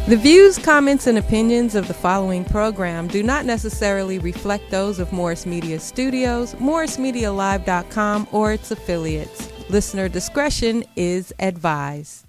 The views, comments, and opinions of the following program do not necessarily reflect those of Morris Media Studios, MorrisMediaLive.com, or its affiliates. Listener discretion is advised.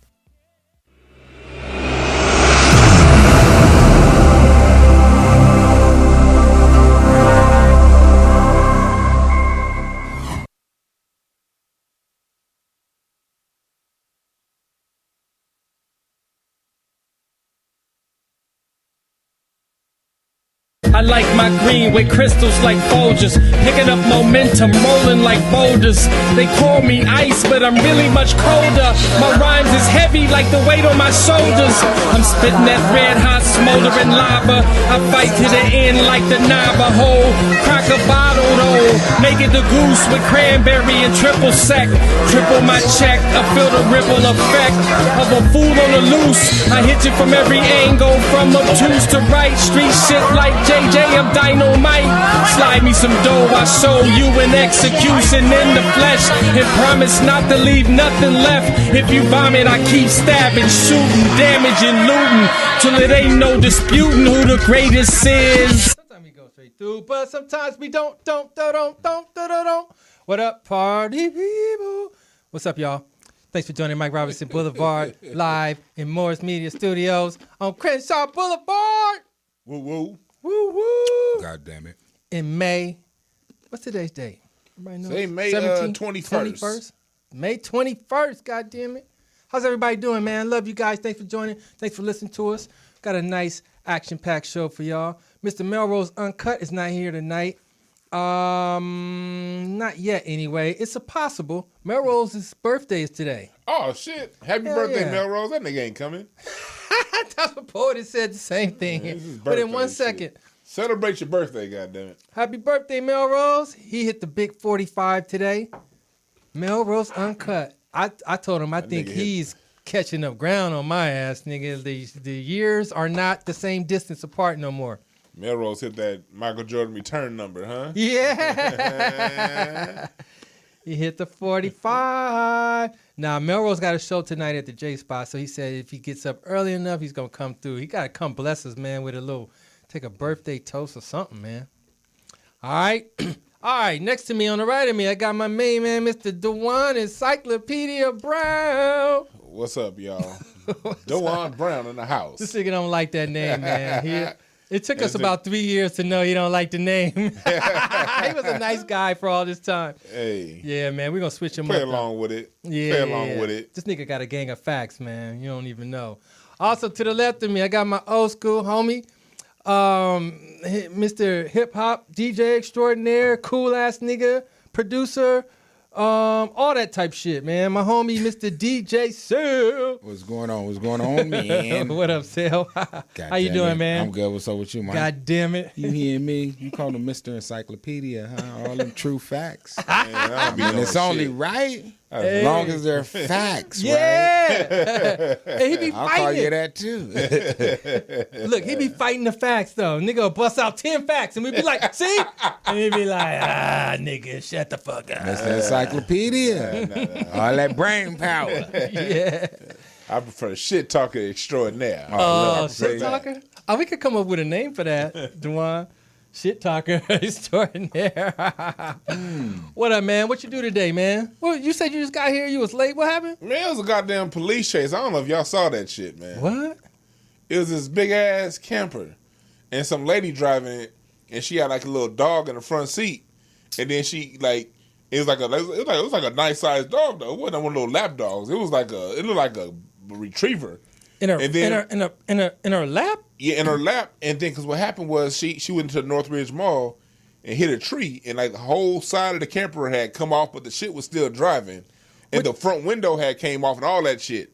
I like my green with crystals like Folgers, picking up momentum, rolling like boulders. They call me ice, but I'm really much colder. My rhymes is heavy like the weight on my shoulders. I'm spitting that red hot smoldering lava. I fight to the end like the Navajo. Crack a bottle though, make it the goose with cranberry and triple sec. Triple my check, I feel the ripple effect of a fool on the loose. I hit you from every angle, from obtuse to right. Street shit like JJ, I'm dynamite. Slide me some dough, I show you an execution in the flesh, and promise not to leave nothing left. If you vomit, I keep stabbing, shooting, damaging, looting, till it ain't no disputing who the greatest is. Sometimes we go straight through, but sometimes we don't. What up, party people? What's up, y'all? Thanks for joining Mike Robertson Blvd live in Morris Media Studios on Crenshaw Boulevard. Woo woo. Woo woo. God damn it. In May. What's today's date? Everybody knows? Say May 21st. May 21st, god damn it. How's everybody doing, man? Love you guys. Thanks for joining. Thanks for listening to us. Got a nice action-packed show for y'all. Mr. Melrose Uncut is not here tonight. Not yet anyway. It's a possible. Melrose's birthday is today. Oh shit. Happy birthday, Melrose. That nigga ain't coming. That's what Poet said the same thing. But in 1 second. Celebrate your birthday, goddammit. Happy birthday, Melrose. He hit the big 45 today. Melrose Uncut. I told him I think he's catching up ground on my ass, nigga. The years are not the same distance apart no more. Melrose hit that Michael Jordan return number, huh? Yeah. He hit the 45. Now, Melrose got a show tonight at the J Spot, so he said if he gets up early enough, he's going to come through. He got to come bless us, man, with a little, take a birthday toast or something, man. All right. All right, next to me on the right of me, I got my main man, Mr. Dewan Encyclopedia Brown. What's up, y'all? Dewan Brown in the house. This nigga don't like that name, man. It took us about 3 years to know he don't like the name. He was a nice guy for all this time. Hey. Yeah, man, we're going to switch him up. Play along with it. Yeah. Play along with it. This nigga got a gang of facts, man. You don't even know. Also, to the left of me, I got my old school homie, Mr. Hip Hop DJ extraordinaire, cool ass nigga, producer, all that type shit, man. My homie, Mr. DJ Sale. What's going on, man? What up, Sale? How you doing, man? I'm good. What's up with you, man? God damn it. You hear me? You call him Mr. Encyclopedia, huh? All them true facts. Man, and it's only right as long as they're facts, right? Yeah. And he be I'll fighting call it. you that, too. Look, he be fighting the facts, though. Nigga will bust out 10 facts, and we be like, see? And he be like, nigga, shut the fuck up. Mr. Encyclopedia. All that brain power. Yeah. I prefer shit talker extraordinaire. Shit talker? Oh, we could come up with a name for that, Dewan. Shit talker extraordinaire. What up, man? What you do today, man? Well, you said you just got here. You was late. What happened? Man, it was a goddamn police chase. I don't know if y'all saw that shit, man. What? It was this big ass camper, and some lady driving it, and she had like a little dog in the front seat, and then she like it was like a nice sized dog though. It wasn't one of those lap dogs. It looked like a retriever. In her lap? Yeah, in her lap. And then because what happened was she went to the Northridge Mall and hit a tree, and like the whole side of the camper had come off, but the shit was still driving, and the front window had came off and all that shit.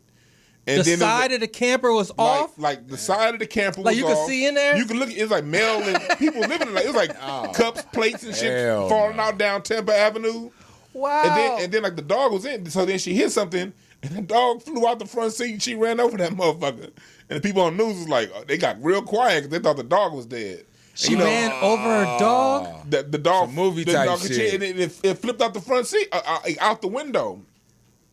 And the side of the camper was off? Like the side of the camper was off. Like you could see in there? You could look, it was like mail and people living in it. It was like cups, plates, and shit falling out down Tampa Avenue. Wow. And then like the dog was in, so then she hit something, and the dog flew out the front seat and she ran over that motherfucker. And the people on the news was like, they got real quiet because they thought the dog was dead. She ran over her dog? The dog, some movie the type dog, shit. And it flipped out the front seat, out the window.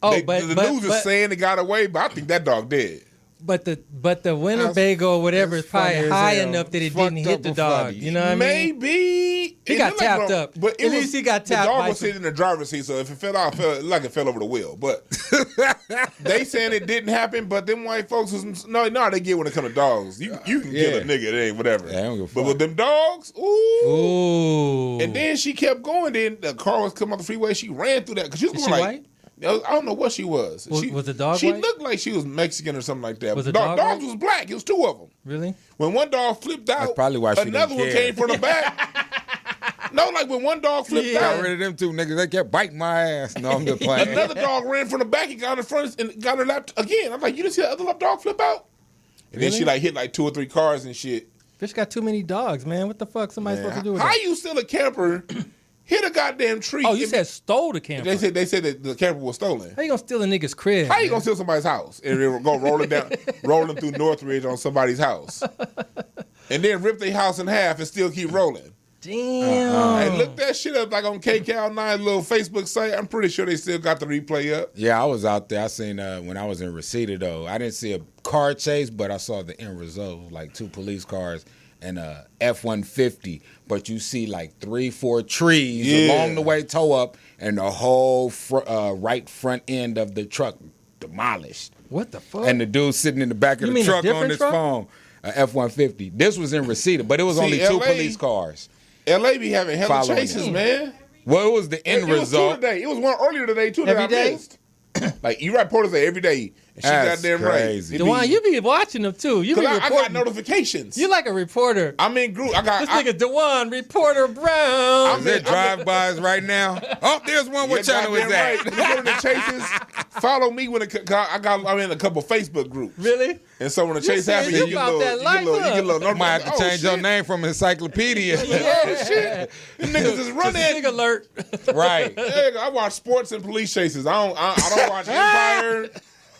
Oh, The news is saying it got away, but I think that dog dead. But the Winnebago or whatever is probably high enough that it didn't hit the dog. You know what I mean? Maybe he got tapped up. But at least he got tapped. The dog was sitting in the driver's seat, so if it fell out, it fell over the wheel. But they saying it didn't happen. But them white folks was no, they get when it comes to dogs. You can kill a nigga, it ain't whatever. Yeah, I don't give a fuck. But with them dogs, ooh. And then she kept going. Then the car was coming off the freeway. She ran through that because she was going like. White? I don't know what she was. Was the dog She white? looked like she was Mexican or something like that. Was the dog dogs white? was black. It was two of them. Really? When one dog flipped out, That's probably why she another didn't one care. came from the back. No, like when one dog flipped Got out, rid of them two niggas. They kept biting my ass. No, I'm just playing. another dog ran from the back and got in front and got her lap again. I'm like, you didn't see the other dog flip out? And then she hit 2 or 3 cars and shit. Bitch got too many dogs, man. What the fuck somebody supposed to do with How that? you steal a camper? Hit a goddamn tree. Oh, you said stole the camper. They said that the camper was stolen. How you gonna steal a nigga's crib? How you gonna steal somebody's house and then go rolling through Northridge on somebody's house, and then rip their house in half and still keep rolling? Damn. Hey, look that shit up like on KCal9 little Facebook site. I'm pretty sure they still got the replay up. Yeah, I was out there. I seen when I was in Reseda though. I didn't see a car chase, but I saw the end result, like 2 police cars and a F-150. But you see like 3-4 trees along the way, tow up, and the whole right front end of the truck demolished. What the fuck? And the dude sitting in the back of the truck on his phone. F-150. This was in Reseda, but it was only 2 police cars. LA be having hella chases, man. Well, it was the end result. It was one earlier today, too, that I missed. Like, you write reporters say every day. And she goddamn crazy. Right. Dewan, you be watching them, too. You be I reporting. got notifications. You like a reporter. I'm in group. This nigga Dewan, reporter Brown. I'm in drive-bys right now. Oh, there's one. What channel is that? Right. When you go to the chases, follow me when I'm in a couple Facebook groups. Really? And so when the chase happens, you get a little. You might have to change your name from encyclopedia. Oh, shit. Them niggas is running. Sig alert. Right. Yeah, I watch sports and police chases. I don't watch Empire.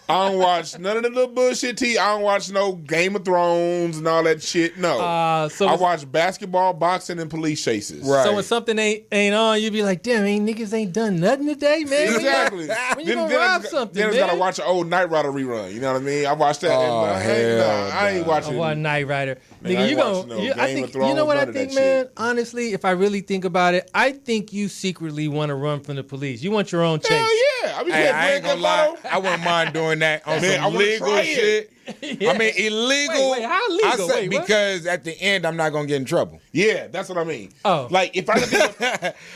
I don't watch none of the little bullshit I don't watch no Game of Thrones and all that shit. No. So I watch basketball, boxing, and police chases. Right. So when something ain't on, you be like, damn, niggas ain't done nothing today, man. Exactly. When you gonna rob something, then I gotta watch an old Knight Rider rerun. You know what I mean? I watched that. I ain't watching. I watch Knight Rider. Man, Nigga, you watching gonna? no I Game think of Thrones, you know what I none of think, that man. shit. Honestly, if I really think about it, I think you secretly want to run from the police. You want your own chase. Hell yeah! I be Hey, playing I ain't Grand gonna Theft lie. Auto. I wouldn't mind doing that on Man, I some wanna legal try shit. I mean, illegal. Wait, how legal? I said, Wait, what? because at the end, I'm not gonna get in trouble. Yeah, that's what I mean. Oh. Like if I could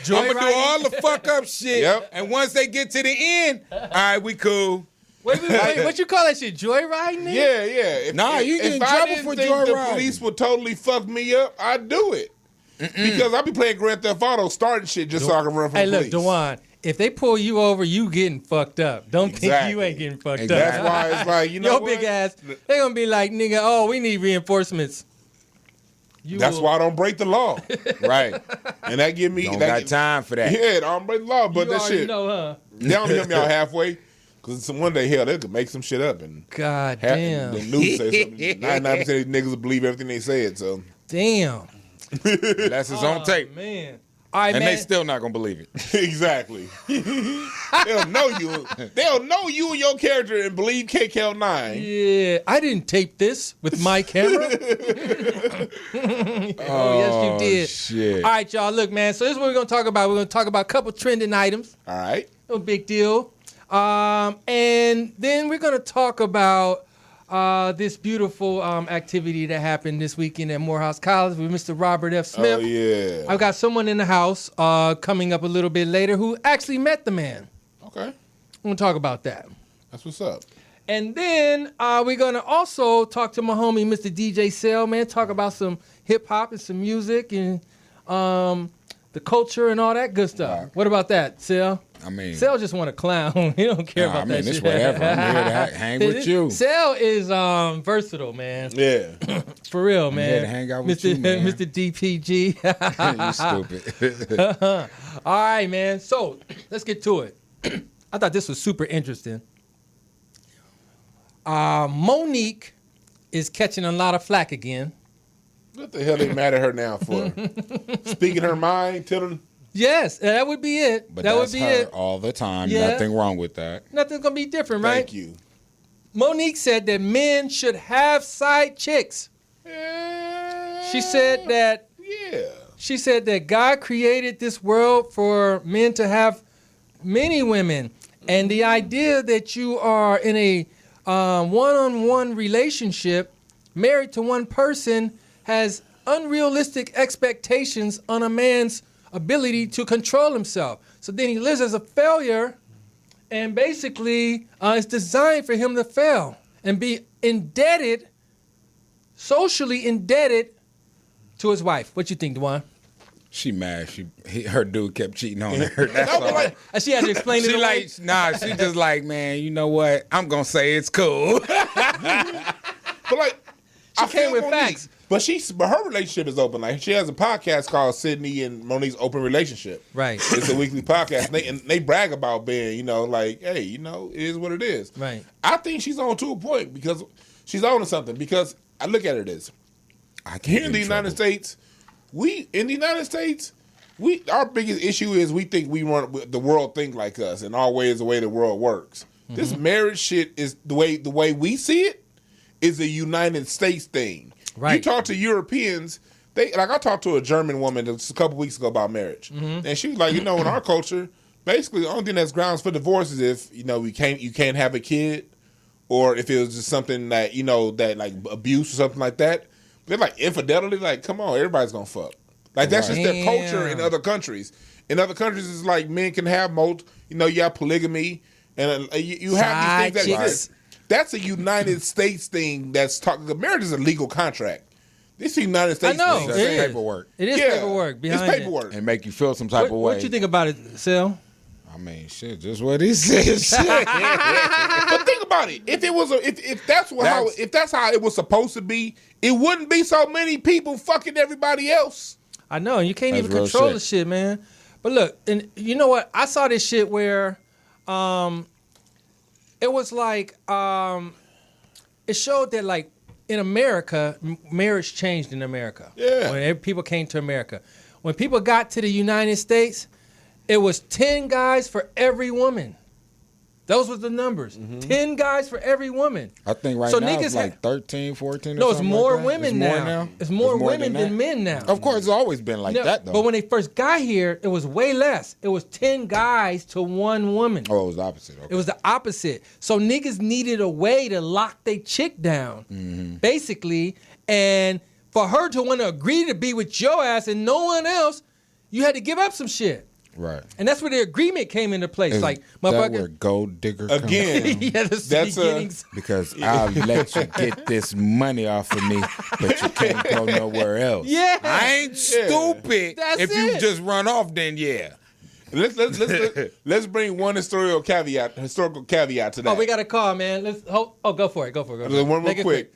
do I'm gonna do all the fuck up shit. Yep. And once they get to the end, all right, we cool. Wait, what you call that shit? Joyriding? Nigga? Yeah. You get in if I trouble didn't for think the joyriding. police would totally fuck me up, I'd do it. Because I be playing Grand Theft Auto, starting shit just so I can run from Hey, the look, police. Dewan, if they pull you over, you getting fucked up. Don't think you ain't getting fucked up. That's why it's like, you know Your what? big ass, they gonna be like, nigga, oh, we need reinforcements. That's why I don't break the law. Right. And that give me... Don't that got time for that. Yeah, I don't break the law, but you that already shit... know, huh? They don't help me out halfway. Because one day, hell, they could make some shit up. And God damn. the news say something. 99% of these niggas will believe everything they said, so... Damn. That's his on tape. Man. All right, And man. they still not gonna believe it. Exactly. They'll know you. They'll know you and your character and believe KCal9. Yeah, I didn't tape this with my camera. Oh, yes, you did. Shit. All right, y'all. Look, man. So this is what we're gonna talk about. We're gonna talk about a couple trending items. All right. No big deal. And then we're gonna talk about this beautiful activity that happened this weekend at Morehouse College with Mr. Robert F. Smith. Oh, yeah. I've got someone in the house coming up a little bit later who actually met the man. Okay. I'm gonna talk about that. That's what's up. And then we're going to also talk to my homie, Mr. DJ Sale, man, talk about some hip-hop and some music and the culture and all that good stuff. Right. What about that, Sale? I mean... Sale just want to clown. He don't care about that shit. It's whatever. I'm here to hang with you. Sale is versatile, man. Yeah. For real, man. I'm here to hang out with you, man. Mr. DPG. You stupid. All right, man. So, let's get to it. I thought this was super interesting. Monique is catching a lot of flack again. What the hell they mad at her now for? Speaking her mind, telling... Yes, that would be it. But that that's would be her it all the time. Yeah. Nothing wrong with that. Nothing's going to be different, right? Thank you. Monique said that men should have side chicks. She said that. Yeah. She said that God created this world for men to have many women, and the idea that you are in a one-on-one relationship, married to one person, has unrealistic expectations on a man's ability to control himself. So then he lives as a failure, and basically it's designed for him to fail and be indebted, socially indebted to his wife. What you think, Dewan? She mad. Her dude kept cheating on her. That's all. And she had to explain it away. She just like, man, you know what? I'm gonna say it's cool. But like, She came with facts. But her relationship is open. Like, she has a podcast called Sydney and Monique's Open Relationship. Right. It's a weekly podcast, and they brag about being, like, hey, it is what it is. Right. I think she's on to a point because she's on to something. Because I look at it as here in the United States, our biggest issue is we think we run the world think like us, and always the way the world works. Mm-hmm. This marriage shit is the way we see it is a United States thing. Right. You talk to Europeans, I talked to a German woman just a couple weeks ago about marriage, and she was like, in our culture, basically the only thing that's grounds for divorce is if you can't have a kid, or if it was just something that that like abuse or something like that. They're like infidelity. Like, come on, everybody's gonna fuck. Like that's just their culture in other countries. In other countries, it's like men can have you have polygamy, and you have these things that exist. That's a United States thing. That's talking. Marriage is a legal contract. This is the United States. I know. Thing. It's paperwork. It is paperwork behind it. It's paperwork. And make you feel some type of way. What you think about it, Sil? I mean, shit, just what he said. But think about it. If it was if that's how it was supposed to be, it wouldn't be so many people fucking everybody else. I know. You can't even control the shit, man. But look, and you know what? I saw this shit where it was like it showed that like in America, marriage changed in America. Yeah. When people came to America. When people got to the United States, it was 10 guys for every woman. Those were the numbers. 10 guys for every woman. I think right now it's like 13, 14 or no, it's something more like that. women now. It's more women than men now. Of course, it's always been like that, though. But when they first got here, it was way less. It was 10 guys to one woman. Oh, it was the opposite. Okay. It was the opposite. So niggas needed a way to lock their chick down, basically. And for her to want to agree to be with your ass and no one else, you had to give up some shit. Right. And that's where the agreement came into place. Is like, that motherfucker. where gold digger again. Yeah, that's the beginnings. Because I'll let you get this money off of me, but you can't go nowhere else. Yeah. I ain't stupid. That's if you just run off, then yeah. Let's bring one historical caveat to that. Oh, we got a call, man. Go for it. One real quick.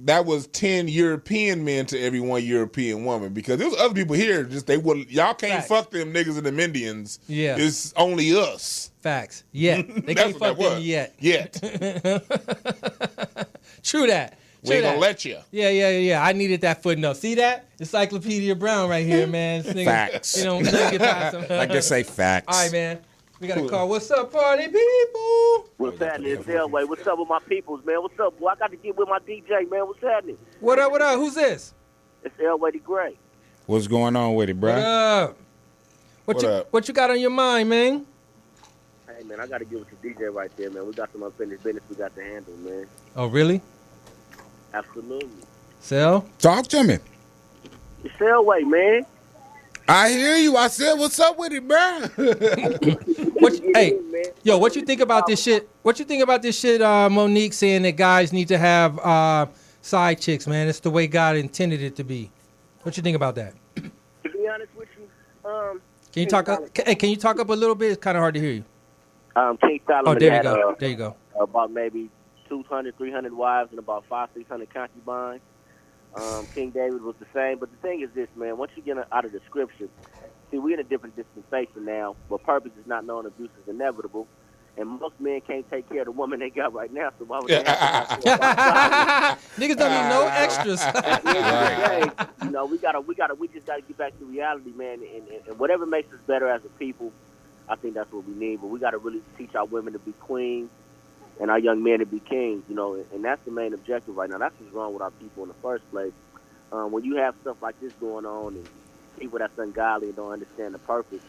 That was 10 European men to every one European woman, because there was other people here. Y'all can't fuck them niggas and them Indians. Yeah, it's only us. Facts. Yeah, they can't fuck them yet. True that. We ain't gonna let you. Yeah. I needed that footnote. See that? Encyclopedia Brown right here, man. Facts. Get past them. Like they say facts. All right, man. We got a call. What's up, party people? What's happening? It's Elway. What's up with my peoples, man? What's up, boy? I got to get with my DJ, man. What's happening? What up? Who's this? It's Elway the Great. What's going on with it, bro? What up? What you got on your mind, man? Hey, man, I got to get with the DJ right there, man. We got some unfinished business we got to handle, man. Oh, really? Absolutely. Sel? Talk to me. It's Elway, man. I hear you. I said, what's up with it, bro? What you think about this shit? What you think about this shit, Monique, saying that guys need to have side chicks, man? It's the way God intended it to be. What you think about that? To be honest with you, can you talk up? Can you talk up a little bit? It's kind of hard to hear you. King Solomon there you go. There you go. About maybe 200, 300 wives and about 500, 600 concubines. King David was the same. But the thing is this, man. Once you get out of the scripture, see, we're in a different dispensation now, where purpose is not known, abuse is inevitable. And most men can't take care of the woman they got right now, so why would they have to Niggas don't need no extras. At the end of the day, we just gotta get back to reality, man, and whatever makes us better as a people, I think that's what we need. But we gotta really teach our women to be queens and our young men to be kings, and that's the main objective right now. That's what's wrong with our people in the first place. When you have stuff like this going on and people that's ungodly and don't understand the purpose,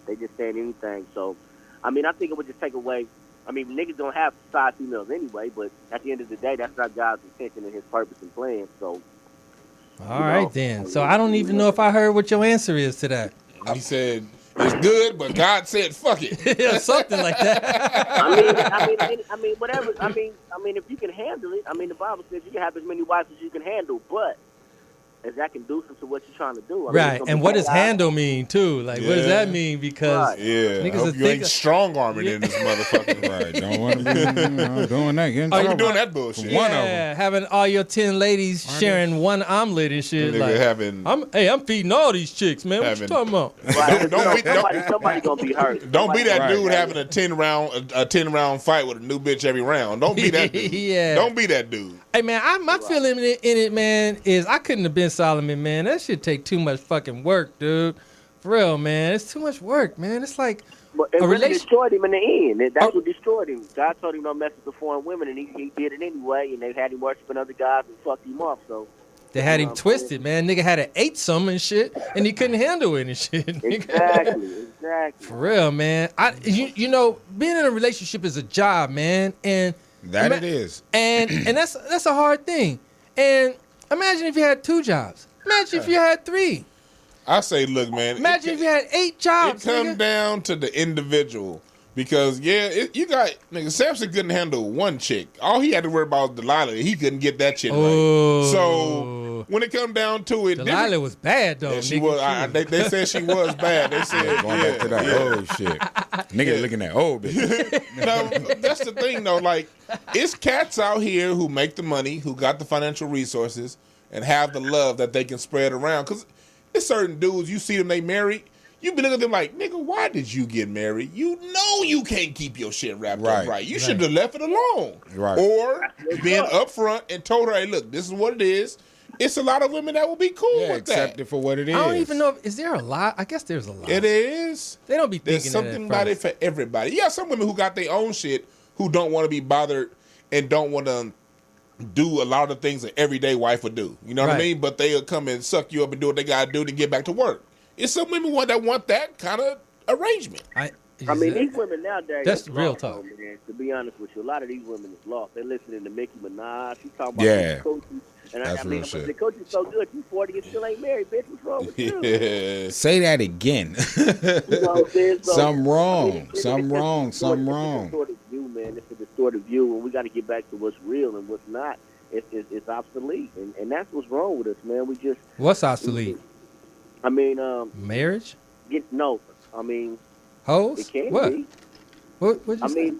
they just saying anything. So, I think it would just take away. Niggas don't have side females anyway, but at the end of the day, that's not God's intention and his purpose and plan. So, all right, then. So I don't even know if I heard what your answer is to that. He said, it's good, but God said, fuck it. Yeah, something like that. Whatever. If you can handle it, the Bible says you can have as many wives as you can handle, but is that conducive to what you're trying to do? Right, and what does handle mean, too? Like, what does that mean? Because I hope you ain't strong-arming in this motherfucker. Right, don't want to be doing that. Are you doing that bullshit? One of them. Having all your 10 ladies sharing one omelet and shit. Like, I'm feeding all these chicks, man. What you talking about? Right. Somebody gonna be hurt. Don't be that dude having a 10-round fight with a new bitch every round. Don't be that dude. Yeah. Don't be that dude. Hey, man, my feeling in it, man, is I couldn't have been Solomon, man. That shit take too much fucking work, dude. For real, man. It's too much work, man. It's like it really destroyed him in the end. That's what destroyed him. God told him don't mess with the foreign women, and he did it anyway, and they had him worshiping other gods and fucked him up, so. They had him twisted, man. Nigga had to ate some and shit, and he couldn't handle it and shit. Exactly. For real, man. Being in a relationship is a job, man, and it is. And that's a hard thing. And imagine if you had 2 jobs. Imagine if you had 3. I say, look, man. Imagine if you had 8 jobs. It comes down to the individual. Because, you got, Samson couldn't handle one chick. All he had to worry about was Delilah. He couldn't get that chick right. So, when it come down to it. Delilah was bad, though. Yeah, she was. They said she was bad. They said, going back to that old shit. Nigga looking at old bitch. No, that's the thing, though. Like, it's cats out here who make the money, who got the financial resources, and have the love that they can spread around. Because it's certain dudes, you see them, they married. You be looking at them like, nigga, why did you get married? You know you can't keep your shit wrapped up right. You should have left it alone. Right. Or being upfront and told her, hey, look, this is what it is. It's a lot of women that will be cool with that. Accept it for what it is. I don't even know. Is there a lot? I guess there's a lot. It is. They don't be thinking there's something about it for everybody. Yeah, some women who got their own shit who don't want to be bothered and don't want to do a lot of the things an everyday wife would do. You know what I mean? But they'll come and suck you up and do what they got to do to get back to work. It's some women that want that kind of arrangement. These women nowadays. That's the real talk. Man, to be honest with you, a lot of these women is lost. They're listening to Nicki Minaj. She's talking about coaches. And that's real shit. The coach is so good. You 40 and still ain't married, bitch. What's wrong with you? Say that again. Something wrong. Something wrong. It's a distorted view, man. It's a distorted view, and we got to get back to what's real and what's not. It's obsolete, and that's what's wrong with us, man. What's obsolete? Marriage? Hoes? It can what? be. What you say?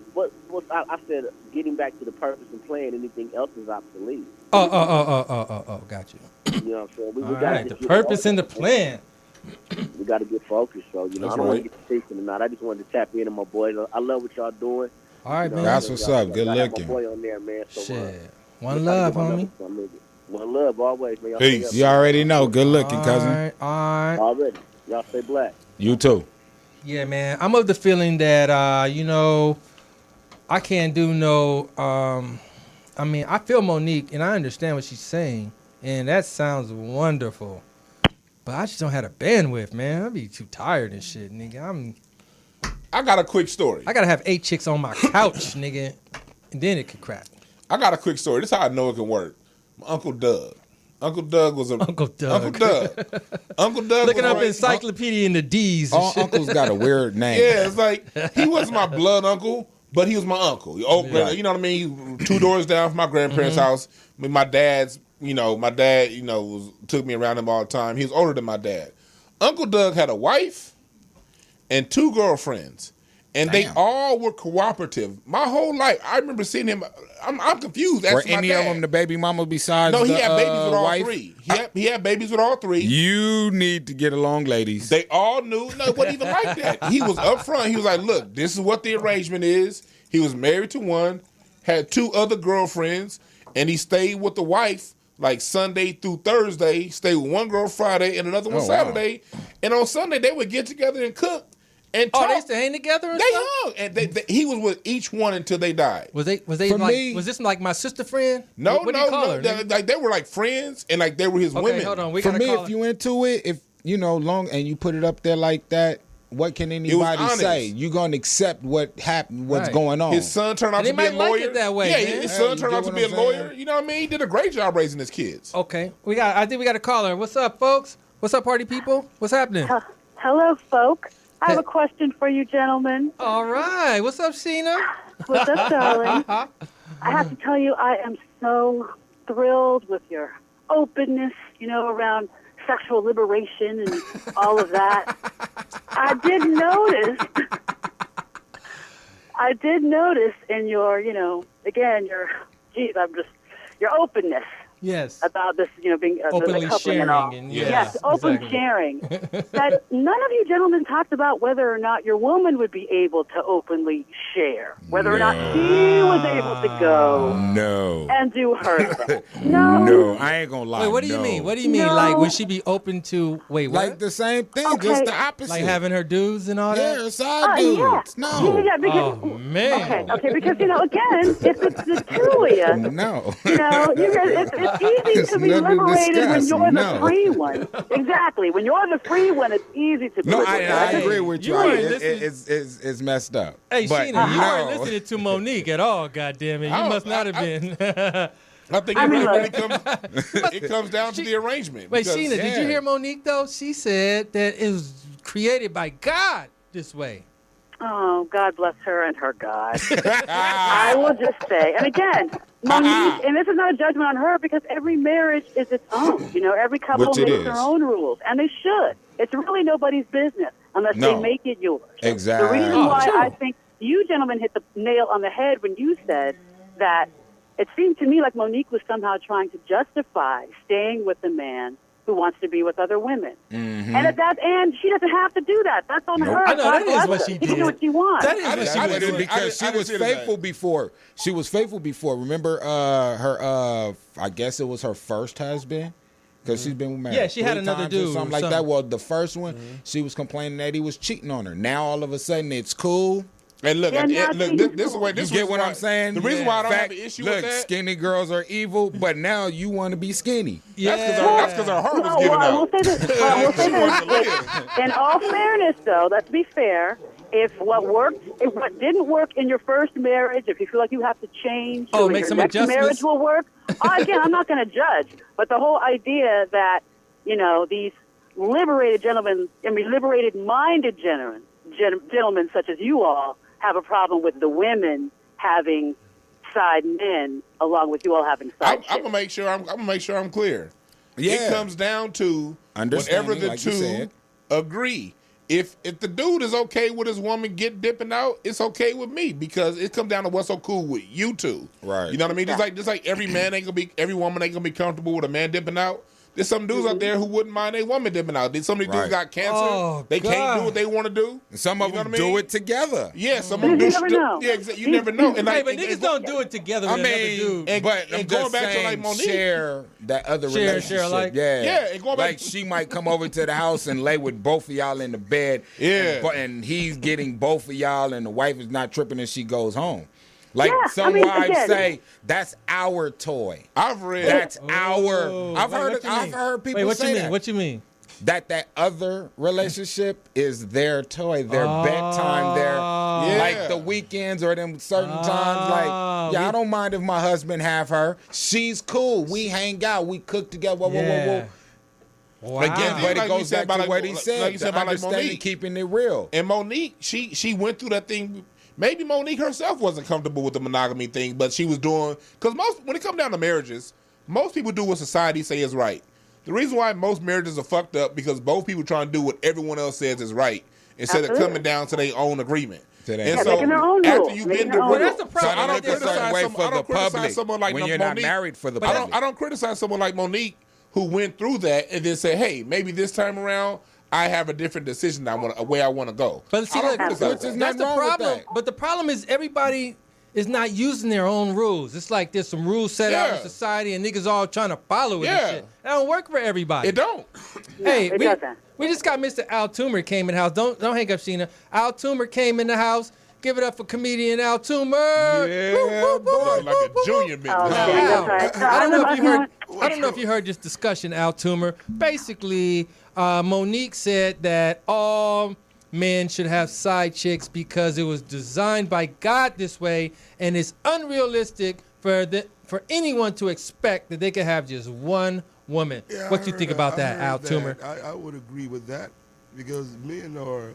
I said getting back to the purpose and plan. Anything else is obsolete. Oh, got you. You know what I'm saying? We All right, the purpose and the plan. We got to get focused, so I don't want to get to preaching tonight. I just wanted to tap into my boys. I love what y'all doing. All right, man. That's what's up. Good looking. My boy on there, man. So, shit. One love, homie. One love always, man. Peace. You already know. Good looking, cousin. All right. Already. Y'all stay black. You too. Yeah, man. I'm of the feeling that, I can't do no. I feel Monique, and I understand what she's saying, and that sounds wonderful. But I just don't have the bandwidth, man. I'd be too tired and shit, nigga. I got a quick story. I gotta have 8 chicks on my couch, nigga, and then it could crack. I got a quick story. This is how I know it can work. My Uncle Doug. Uncle Doug was a Uncle Doug. Uncle Doug. Looking up encyclopedia in the D's. All uncles got a weird name. Yeah, it's like he wasn't my blood uncle, but he was my uncle. Right. You know what I mean? 2 doors down from my grandparents' house. I mean, my dad, took me around him all the time. He was older than my dad. Uncle Doug had a wife and 2 girlfriends. And they all were cooperative. My whole life, I remember seeing him. I'm confused. Were any of them the baby mama besides No, he the, had babies with all wife? 3. He had babies with all 3. You need to get along, ladies. They all knew. No, it wasn't even like that. He was upfront. He was like, look, this is what the arrangement is. He was married to one, had 2 other girlfriends, and he stayed with the wife like Sunday through Thursday, stayed with one girl Friday and another one Saturday. Wow. And on Sunday, they would get together and cook. and Oh, talked. they used to hang together and They stuff? hung, and he was with each one until they died. Was they For like, me- was this like my sister friend? No, What do you call her? Like they were like friends, and like they were his Okay, women. hold on. We For gotta me, call if her. you into it, if you know long and you put it up there like that, what can anybody honest. say? You gonna accept what happened, what's Right. going on? His son turned out And to they be a might like lawyer. it that way, Yeah, man. his Hey, son you turned get out to what be a I'm lawyer. saying? You know what I mean? He did a great job raising his kids. Okay, I think we got to call her. What's up, folks? What's up, party people? What's happening? Hello, folk. I have a question for you, gentlemen. All right. What's up, Sheena? What's up, darling? I have to tell you, I am so thrilled with your openness, around sexual liberation and all of that. I did notice in your, again, your openness Yes. about this, being Openly the coupling sharing and all. and Yes, open exactly. sharing. That none of you gentlemen talked about whether or not your woman would be able to openly share, whether or not she was able to go No. and do her thing. No. No, I ain't gonna lie. Wait, what do you no. mean? What do you mean? No. Like, would she be open to what? Like the same thing, Okay. just the opposite. Like having her dudes and all that? yeah, side dudes. Yeah. No, Yeah, because, Oh man. Okay, because again, if it's the two of you, no. you guys, it's easy It's to be nothing to liberated when discuss, you're no. the free one. Exactly, when you're the free one, it's easy to be No, liberated. I Hey, agree with you. you ain't listening- It's messed up. Hey, but Sheena, you no. weren't listening to Monique at all. God damn it, you must not have been. I think I it mean, really comes down to the arrangement. Wait, because- Sheena, did you yeah. hear Monique though? She said that it was created by God this way. Oh, God bless her and her God. I will just say, and again, Monique, and this is not a judgment on her because every marriage is its own. Every couple Which it makes their is. own rules, and they should. It's really nobody's business unless they No. make it yours. Exactly. The reason Oh, why true. I think you gentlemen hit the nail on the head when you said that it seemed to me like Monique was somehow trying to justify staying with a man who wants to be with other women. Mm-hmm. And she doesn't have to do that. That's on her. I know, God that is bless what her. she She can did. do what she wants. That is what didn't- she I was didn't doing. see it. Because I she didn't was see it as that. faithful before. She was faithful before. Remember her I guess it was her first husband. Because she's been married. Yeah, she had 3 another times or dude something or like that. something. Well, the first one, she was complaining that he was cheating on her. Now all of a sudden it's cool. And look, Yeah, now look, she- this is why. You This get is what why- I'm saying? The reason why I don't Fact, have an issue look, with that. skinny girls are evil, but now you want to be skinny. That's because our heart was Well, given we'll out. say this. We'll say She wants to this. live. In all fairness, though, let's be fair. If what didn't work in your first marriage, if you feel like you have to change, so make your some next adjustments? marriage will work. Again, I'm not going to judge, but the whole idea that these liberated gentlemen, liberated-minded gentlemen such as you all, have a problem with the women having side men, along with you all having side. I'm gonna make sure. I'm gonna make sure I'm clear. Yeah. It comes down to Understanding, whatever the like you two said. agree. If the dude is okay with his woman dipping out, it's okay with me because it comes down to what's so cool with you two. Right. You know what I mean? Just like every woman ain't gonna be comfortable with a man dipping out. There's some dudes out there who wouldn't mind a woman dipping out. Some of these dudes Right. got cancer. Oh, they can't God. do what they want to do. Some of You know them what I mean? do it together. Yeah, some You of them do. never know. Yeah, you never know. And Hey, like, but niggas don't do it together I with another mean, dude. and- but I'm and going just back to, saying, like, Monique. share that other Share relationship. alike. Yeah, Yeah, and going back like to- she might come over to the house and lay with both of y'all in the bed. Yeah. and he's getting both of y'all, and the wife is not tripping, and she goes home. Like Yeah, some I mean, wives again- say, that's our toy. I've read. That's Oh, our. I've wait, heard. what you I've mean? heard people Wait, what say you mean? that. What you mean? That other relationship is their toy, their bedtime, their Yeah. like the weekends or them certain times. Like, I don't mind if my husband have her. She's cool. We hang out. We cook together. Whoa, whoa, whoa, whoa. Wow. Again, but Like it you goes said back to about what like- he like said. you said the about like understanding, Monique. keeping it real. And Monique, she went through that thing. Maybe Monique herself wasn't comfortable with the monogamy thing, but she was doing because when it comes down to marriages, most people do what society say is right. The reason why most marriages are fucked up because both people trying to do what everyone else says is right instead of Absolutely. coming down to their own agreement. To their- And Yeah, so making their own after rules, you've making been their own divorced, Well, that's the problem. So I don't make a certain criticize way some- for I the don't criticize public someone like when you're not Monique. married for the I public. don't criticize someone like Monique who went through that and then said, "Hey, maybe this time around I have a different decision. A way I want to go." But see, I don't look, criticize Which is that. nothing that's the wrong with problem. that. But the problem is everybody is not using their own rules. It's like there's some rules set out in society and niggas all trying to follow it and shit. That don't work for everybody. It don't. Hey, it doesn't. we just got Mr. Al Toomer came in the house. Don't hang up, Sheena. Al Toomer came in the house. Give it up for comedian Al Toomer. Yeah, boy, like a junior bit. I don't know if you heard this discussion, Al Toomer. Basically, Monique said that all men should have side chicks because it was designed by God this way, and it's unrealistic for anyone to expect that they could have just one woman. Yeah, what you think about that, Al Toomer? I would agree with that because men are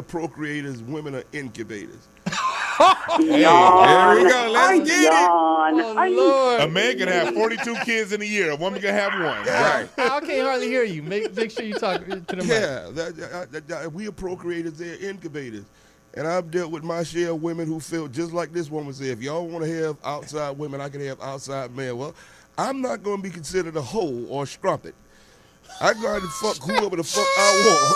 procreators, women are incubators. Hey, there we go. Let's get it. Oh, Lord. A man can have 42 kids in a year. A woman can have one. Yeah. Right. I can't hardly hear you. Make sure you talk to the mic. Yeah, we are procreators, they're incubators. And I've dealt with my share of women who feel just like this woman said, if y'all want to have outside women, I can have outside men. Well, I'm not going to be considered a hoe or a strumpet. I go out and fuck whoever the fuck I want.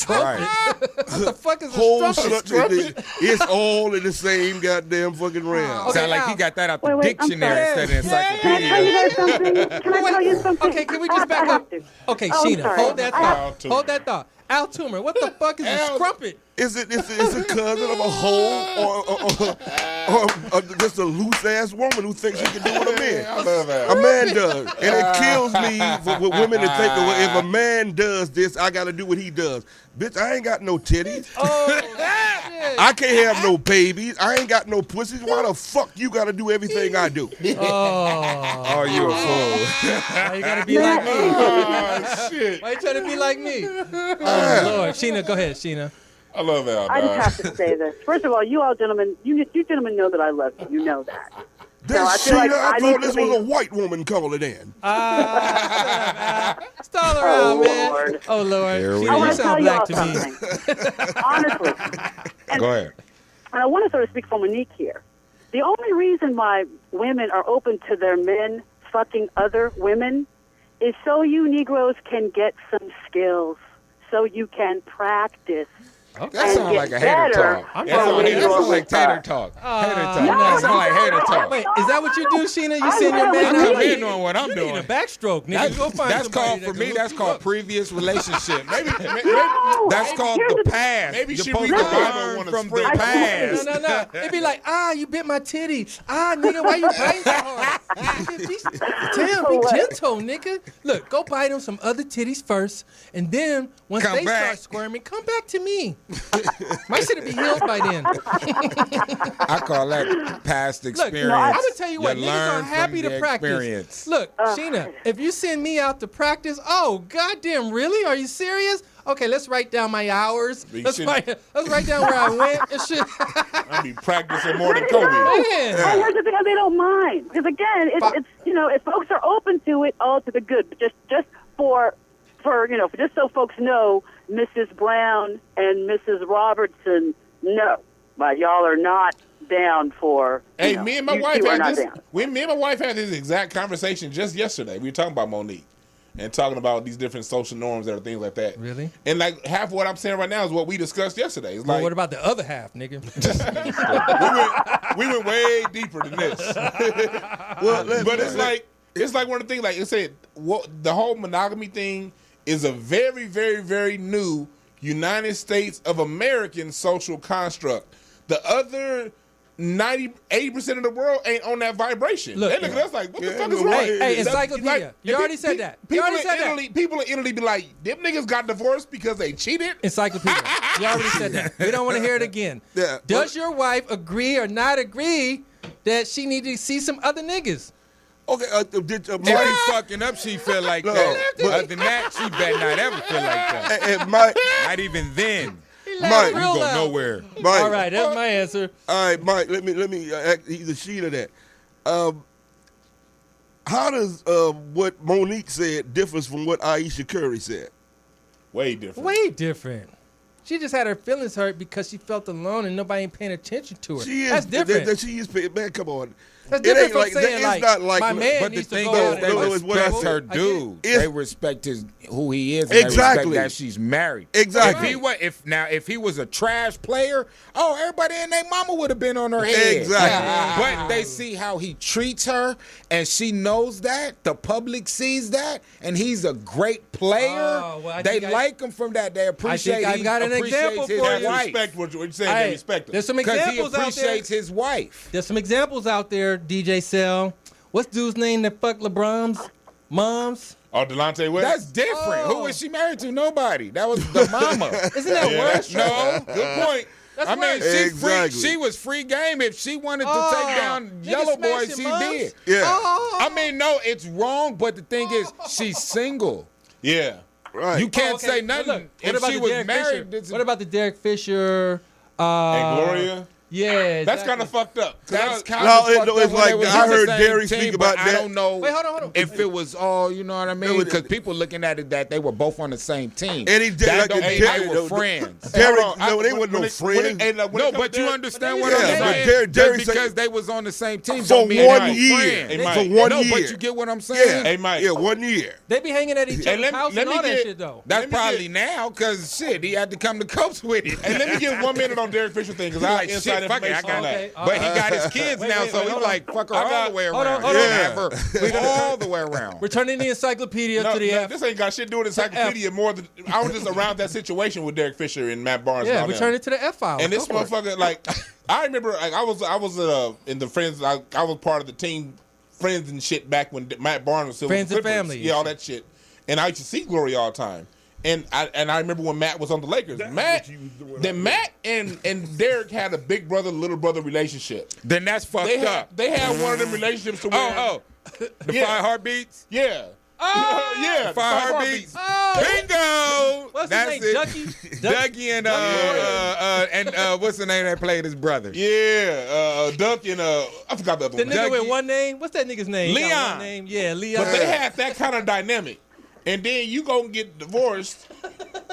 Right. What the fuck is a Whole strumpet? It's all in the same goddamn fucking realm. Okay, Sound like Al. he got that out the Wait, I'm dictionary sorry. instead of Can I tell you encyclopedia. guys something? Can I tell you something? Okay, can we just back I have up? to. Okay, Oh, I'm Sheena, sorry. hold that I thought. have- Hold that thought. Al Toomer, what the fuck is a Al- scrumpet? It's a cousin of a hoe or just a loose ass woman who thinks she can do what a man. I love that. A man does. And it kills me for women to think, well, if a man does this, I got to do what he does. Bitch, I ain't got no titties. Oh, that I can't have no babies. I ain't got no pussies. Why the fuck you got to do everything I do? Oh, you a fool. Why you gotta be like me? Oh, shit. Why you trying to be like me? Oh, Lord. Sheena, go ahead, Sheena. I love Al, I dog. just have to say this. First of all, you all gentlemen, you gentlemen know that I love you. You know that. That's I feel like Sheena. I I thought need this to was be- a white woman calling in. Stall around, man. Lord. Oh, Lord. Here we Sheena, I you want to sound tell y'all black to me. something. Honestly. Go ahead. And I want to sort of speak for Monique here. The only reason why women are open to their men fucking other women is so you Negroes can get some skills, so you can practice. Okay. That sounds like a hater talk. I'm That sounds sorry. like tater talk. Hater talk. no. That sounds like hater talk. Wait, is that what you do, Sheena? You I send your love man it. out? I come in on what I'm You doing. need a backstroke, nigga. Go find That's somebody called that for can me. hook That's you called up. previous relationship. Maybe That's called here's the the- past. Maybe You're she supposed to read the Bible learn on a from the spring. past. No. It'd be like, you bit my titty. Nigga, why you biting so hard? Damn, be gentle, nigga. Look, go bite him some other titties first, and then once Come they back. start squirming, come back to me. My shit'll be healed by then. I call that past Look, experience. I'm gonna tell you what, You niggas are learn happy from to the practice. experience. Look, Sheena, if you send me out to practice, goddamn, really? Are you serious? Okay, let's write down my hours. You Let's shouldn't- write down where I went and shit. I be practicing more than Kobe. Man. And here's the thing, they don't mind. Because again, it's if folks are open to it, all to the good. But just for just so folks know, Mrs. Brown and Mrs. Robertson know. But y'all are not down for. Hey, me and my wife you are had not this. down. Me and my wife had this exact conversation just yesterday. We were talking about Monique and talking about these different social norms and things like that. Really? And like half of what I'm saying right now is what we discussed yesterday. It's Well, like what about the other half, nigga? we went way deeper than this. But it's like one of the things. Like I said, the whole monogamy thing is a very, very, very new United States of American social construct. The other 80% of the world ain't on that vibration. Look, That's like, what the fuck is no wrong? way. Hey, encyclopedia. You already said that. You already said that. People in Italy be like, them niggas got divorced because they cheated. Encyclopedia. You already said that. We don't want to hear it again. Yeah. Does your wife agree or not agree that she need to see some other niggas? Okay, If she fucking up, she feel like No, that. but- Other than that, she better not ever feel like that. and Mike, Not even then. Mike, You Real go loud. nowhere. Mike, All right, that's my answer. all right, Mike. Let me act the sheet of that. How does what Monique said differs from what Aisha Curry said? Way different. Way different. She just had her feelings hurt because she felt alone and nobody ain't paying attention to her. She is That's different. She is. Man, come on. That's It different ain't from like saying, it's like, not like. my man But the needs to thing go out is, they and no, it's what I respect said. her I get it. dude. It's- They respect who he is. And Exactly. They respect that she's married. Exactly. If he was a trash player, everybody and their mama would have been on her head. Exactly. But they see how he treats her, and she knows that. The public sees that, and he's a great player. Oh, well, they like him from that. They appreciate. I've got an example his for you. wife. Respect what you're saying. Hey, They respect him. there's some Because he examples out there. appreciates his wife. There's some examples out there, DJ Cell. What's dude's name that fucked LeBron's moms? Oh, Delonte West. That's different. Oh. Who was she married to? Nobody. That was the mama. Isn't that worse? No, good point. That's I mean, worse. Exactly. she was free game. If she wanted to Oh. take down Niggas Yellow Boy, smashing she moms? did. Yeah. Oh. I mean, no, it's wrong, but the thing is, she's single. yeah. Right. You can't okay. say But nothing. look, what If about she the was Derek married, Fisher? What about the Derek Fisher? And Gloria. Yeah, That's exactly. kind of fucked up. 'Cause that's kind No, of it- fucked it's up when like- they was I on the heard same Derek team, speak but about I that. don't know Wait, hold on. if it was all, you know what I mean? was- Because people looking at it that they were both on the same team. And he did that like don't the mean Derek- they were friends. Derek, Hold on. no, they weren't no friends. No, but you understand what Yeah, I'm but saying? Derek Just said- because they was on the same team For don't mean one they were year. friends. Hey, For Mike. one No, year. but you get what I'm Yeah. saying? Hey, Mike. Yeah, 1 year. They be hanging at each Hey, other's house let and me all that get- shit, though. That's Let me probably get- now because shit, he had to come to cops with it. And let me get 1 minute on Derek Fisher thing because I Like, have inside shit, fuck it, I information on got that. Okay. But he got his kids Wait, now, wait, so wait, he hold like fuck her I all got- the way hold on, around. hold on. Have her all the way around. We're turning the encyclopedia No, to the no, F. this ain't got shit to do with encyclopedia. More than I was just around that situation with Derek Fisher and Matt Barnes. and Yeah, all we them. turn it to the F file. And this motherfucker, like, I remember, like, I was in the friends. I was part of the team friends and shit back when Matt Barnes was still Friends with and the Clippers. family and Yeah, all shit. that shit. And I used to see Glory all the time. And I remember when Matt was on the Lakers. Matt and Derek had a big brother little brother relationship. Then that's fucked They up. had one of them relationships to where The Yeah. 5 heartbeats. yeah. yeah, the 5 heartbeats. Oh. Bingo. What's That's his name? it. Ducky? Dougie and what's the name that played his brother? Yeah, Duck and I forgot the other The one. nigga Dougie. with one name? What's that nigga's name? He got Leon. one name. Yeah, Leon. But they had that kind of dynamic. And then you gonna get divorced,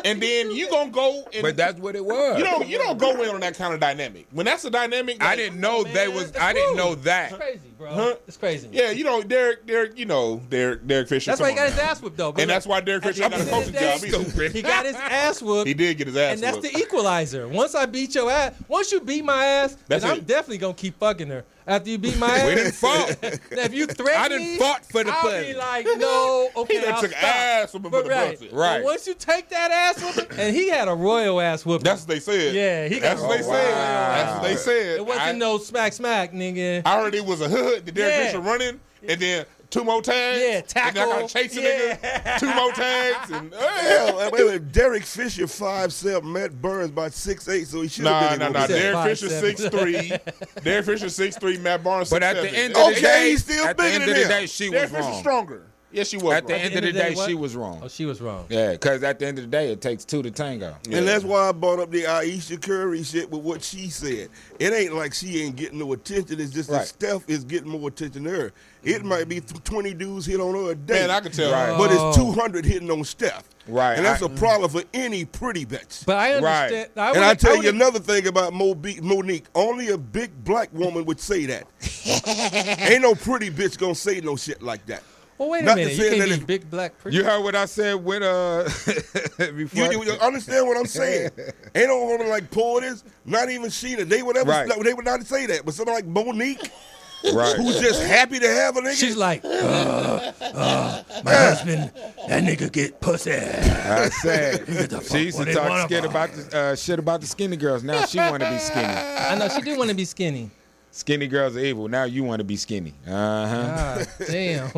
and then you gonna go and But that's what it was. you don't go in on that kind of dynamic. When that's a dynamic, I like, didn't know Man, they was. that's I didn't rude. know It's that. crazy, bro. Huh? It's crazy. Yeah, Derek Fisher. That's come why he got on his now. ass whipped, though. But And that's why Derek Fisher got a the end of coaching the job. day, Stupid. He got his ass whooped. He did get his ass And that's whooped. the equalizer. Once I beat your ass, once you beat my ass, That's then I'm it. definitely gonna keep fucking her. After you beat my ass, We didn't fought. Now, if you threaten I done me, fought for the I'll pussy. be like, no, okay, He done I'll took stop. ass whooping for But the right, pussy. Right. But once you take that ass whooping, and he had a royal ass whooping. That's what they said. Yeah, he got That's what they a said. royal That's what they said. It wasn't no smack, nigga. I heard it was a hood. The Derek Yeah. Fisher running, and then 2 more tags. Yeah, And then I tackle. got to chase a Yeah. nigga. 2 more tags. And, Hell, wait, Derek Fisher 5'7", Matt Burns about 6'8", so he should have been. Nah. said Derek Fisher 5'7". 6'3". Derek Fisher 6'3", Matt Barnes 6'7". But at the end of the Okay, day, he's still at the bigger end than of the him. day, she was Derek Fisher wrong. stronger. Yes, she was. At the bro. end of the day, what? she was wrong. Oh, she was wrong. Yeah, because at the end of the day, it takes 2 to tango. And that's why I brought up the Aisha Curry shit with what she said. It ain't like she ain't getting no attention. It's just Right. that Steph is getting more attention than her. It might be 20 dudes hit on her a day. Man, I can tell. Right. But it's 200 hitting on Steph. Right. And that's a problem for any pretty bitch. But I Right. understand. And I tell you another thing about Monique. Only a big black woman would say that. Ain't no pretty bitch gonna say no shit like that. Well, wait a Not to minute. You say can't that be it's- big black pretty. You heard what I said with before. You understand what I'm saying? Ain't no woman like Portis, not even Sheena. They would ever, Right. they would not say that. But something like Monique, right. who's just happy to have a nigga. She's like, my husband, that nigga get pussy. I said she used what to they talk want shit about. about the shit about the skinny girls. Now she want to be skinny. I know she do want to be skinny. Skinny girls are evil. Now you want to be skinny. God damn.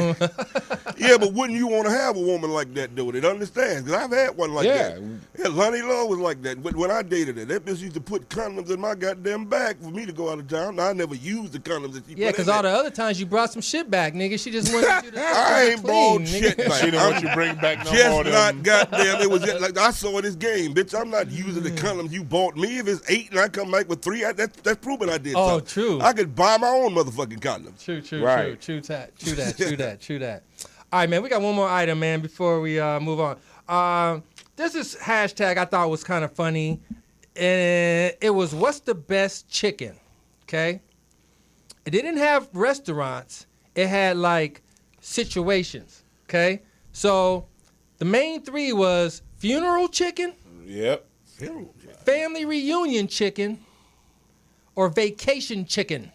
Yeah, but wouldn't you want to have a woman like that, though? That understands. Because I've had one like Yeah. that. Yeah, Lonnie Law was like that. But when I dated her, that bitch used to put condoms in my goddamn bag for me to go out of town. I never used the condoms that she Yeah, put because in all there. the other times you brought some shit back, nigga. She just wanted you to I ain't clean, bought nigga. shit back. She didn't want you to bring back no Just more not goddamn. It was just like I saw this game, bitch. I'm not using the condoms you bought me. If it's 8 and I come back with 3, that's proving I did Oh, something. true. I could buy my own motherfucking condoms. True, Right. true that. All right, man, we got one more item, man, before we move on. There's this hashtag I thought was kind of funny, and it was, what's the best chicken? Okay? It didn't have restaurants. It had like situations. Okay, so the main three was funeral chicken, Yep. family reunion chicken, or vacation chicken.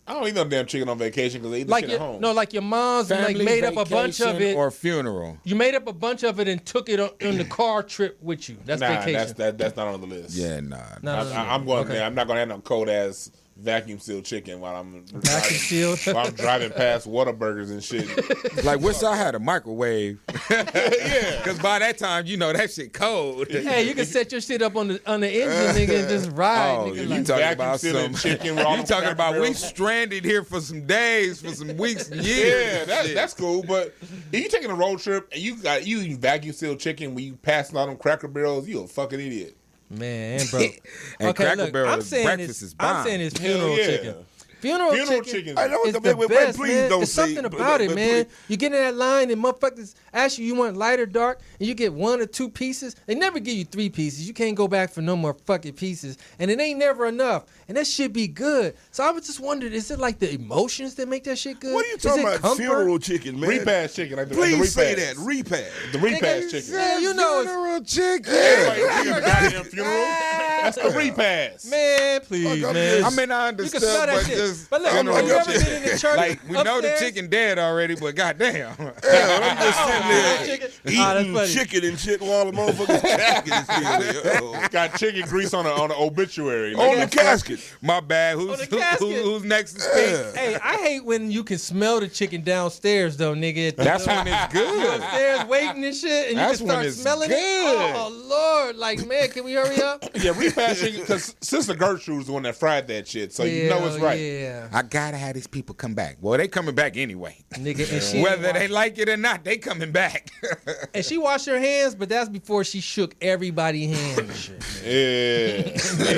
I don't eat no damn chicken on vacation because they eat the Like shit at home. like your mom's Family like made up a bunch of vacation it. or funeral. You made up a bunch of it and took it on the car trip with you. That's vacation. That's not on the list. Yeah, nah. No. I'm going Okay. there. I'm not going to have no cold ass vacuum sealed chicken while I'm Vacuum sealed. while I'm driving past Whataburgers and shit. Like, wish I had a microwave. Yeah. Because by that time, you know that shit cold. Hey, you can set your shit up on the engine, nigga, and just ride. Oh, nigga, you like, talking Vacuum about sealing some chicken raw You talking about we barrels. stranded here for some days, for some weeks, and years. Yeah, Shit. that's cool. But if you taking a road trip and you eating vacuum sealed chicken when you passing out them Cracker Barrels, you a fucking idiot. man, bro. And Cracker Barrel I'm is saying breakfast is bomb. I'm saying it's Hell funeral yeah. chicken. Funeral Funeral chicken. chicken. I know It's but the best, please man. don't There's say something about it, man. please. You get in that line and motherfuckers ask you want light or dark, and you get 1 or 2 pieces. They never give you 3 pieces. You can't go back for no more fucking pieces, and it ain't never enough. And that shit be good. So I was just wondering, is it like the emotions that make that shit good? What are you Is talking it about? comfort? Funeral chicken, man. Repast chicken. Like the Please say repast. that. Repast. The repast chicken. Yeah, you know it's Funeral chicken. Everybody eating a goddamn funeral. That's the repast. man, please, Fuck, I'm man. just- I mean, I You can understood, smell that but shit. just But look, funeral have you ever chicken. been in the church Like, we know the upstairs? chicken dead already, but goddamn. Yeah, I'm just sitting there Chicken? eating that's funny. chicken and shit while the motherfucking casket is still there. Oh. Got chicken grease on the obituary. On the casket. My bad. On the casket. Who's next to speak? Hey, I hate when you can smell the chicken downstairs, though, nigga. That's when it's You good. upstairs waiting and shit, and That's you when can it's start smelling good. it. Oh Lord, like man, can we hurry up? Yeah, repast chicken because Sister Gertrude was the one that fried that shit, so you know it's right. Yeah, I gotta have these people come back. Well, they coming back anyway. nigga, and she Whether they like it or not, they coming back. and she washed her hands, but that's before she shook everybody's hands. And shit,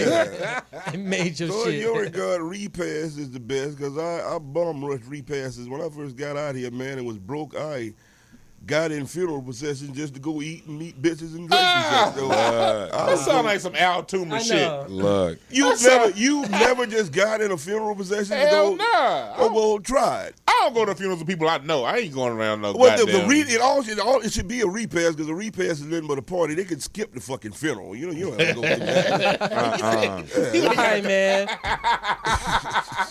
Yeah. and made your So in shit. your regard, repass is the best because I bum rushed repasses. When I first got out here, man, it was broke. I got in funeral procession just to go eat and meet bitches and drink and shit. So, That sound like some Al Toomer I shit. know. Look, you never just got in a funeral procession to Hell go. nah. Oh well, try it. I don't go to funerals of people I know. I ain't going around no Well, goddamn. it should be a repass because a repass is nothing but a party. They can skip the fucking funeral. You don't have to go through that. All right, man.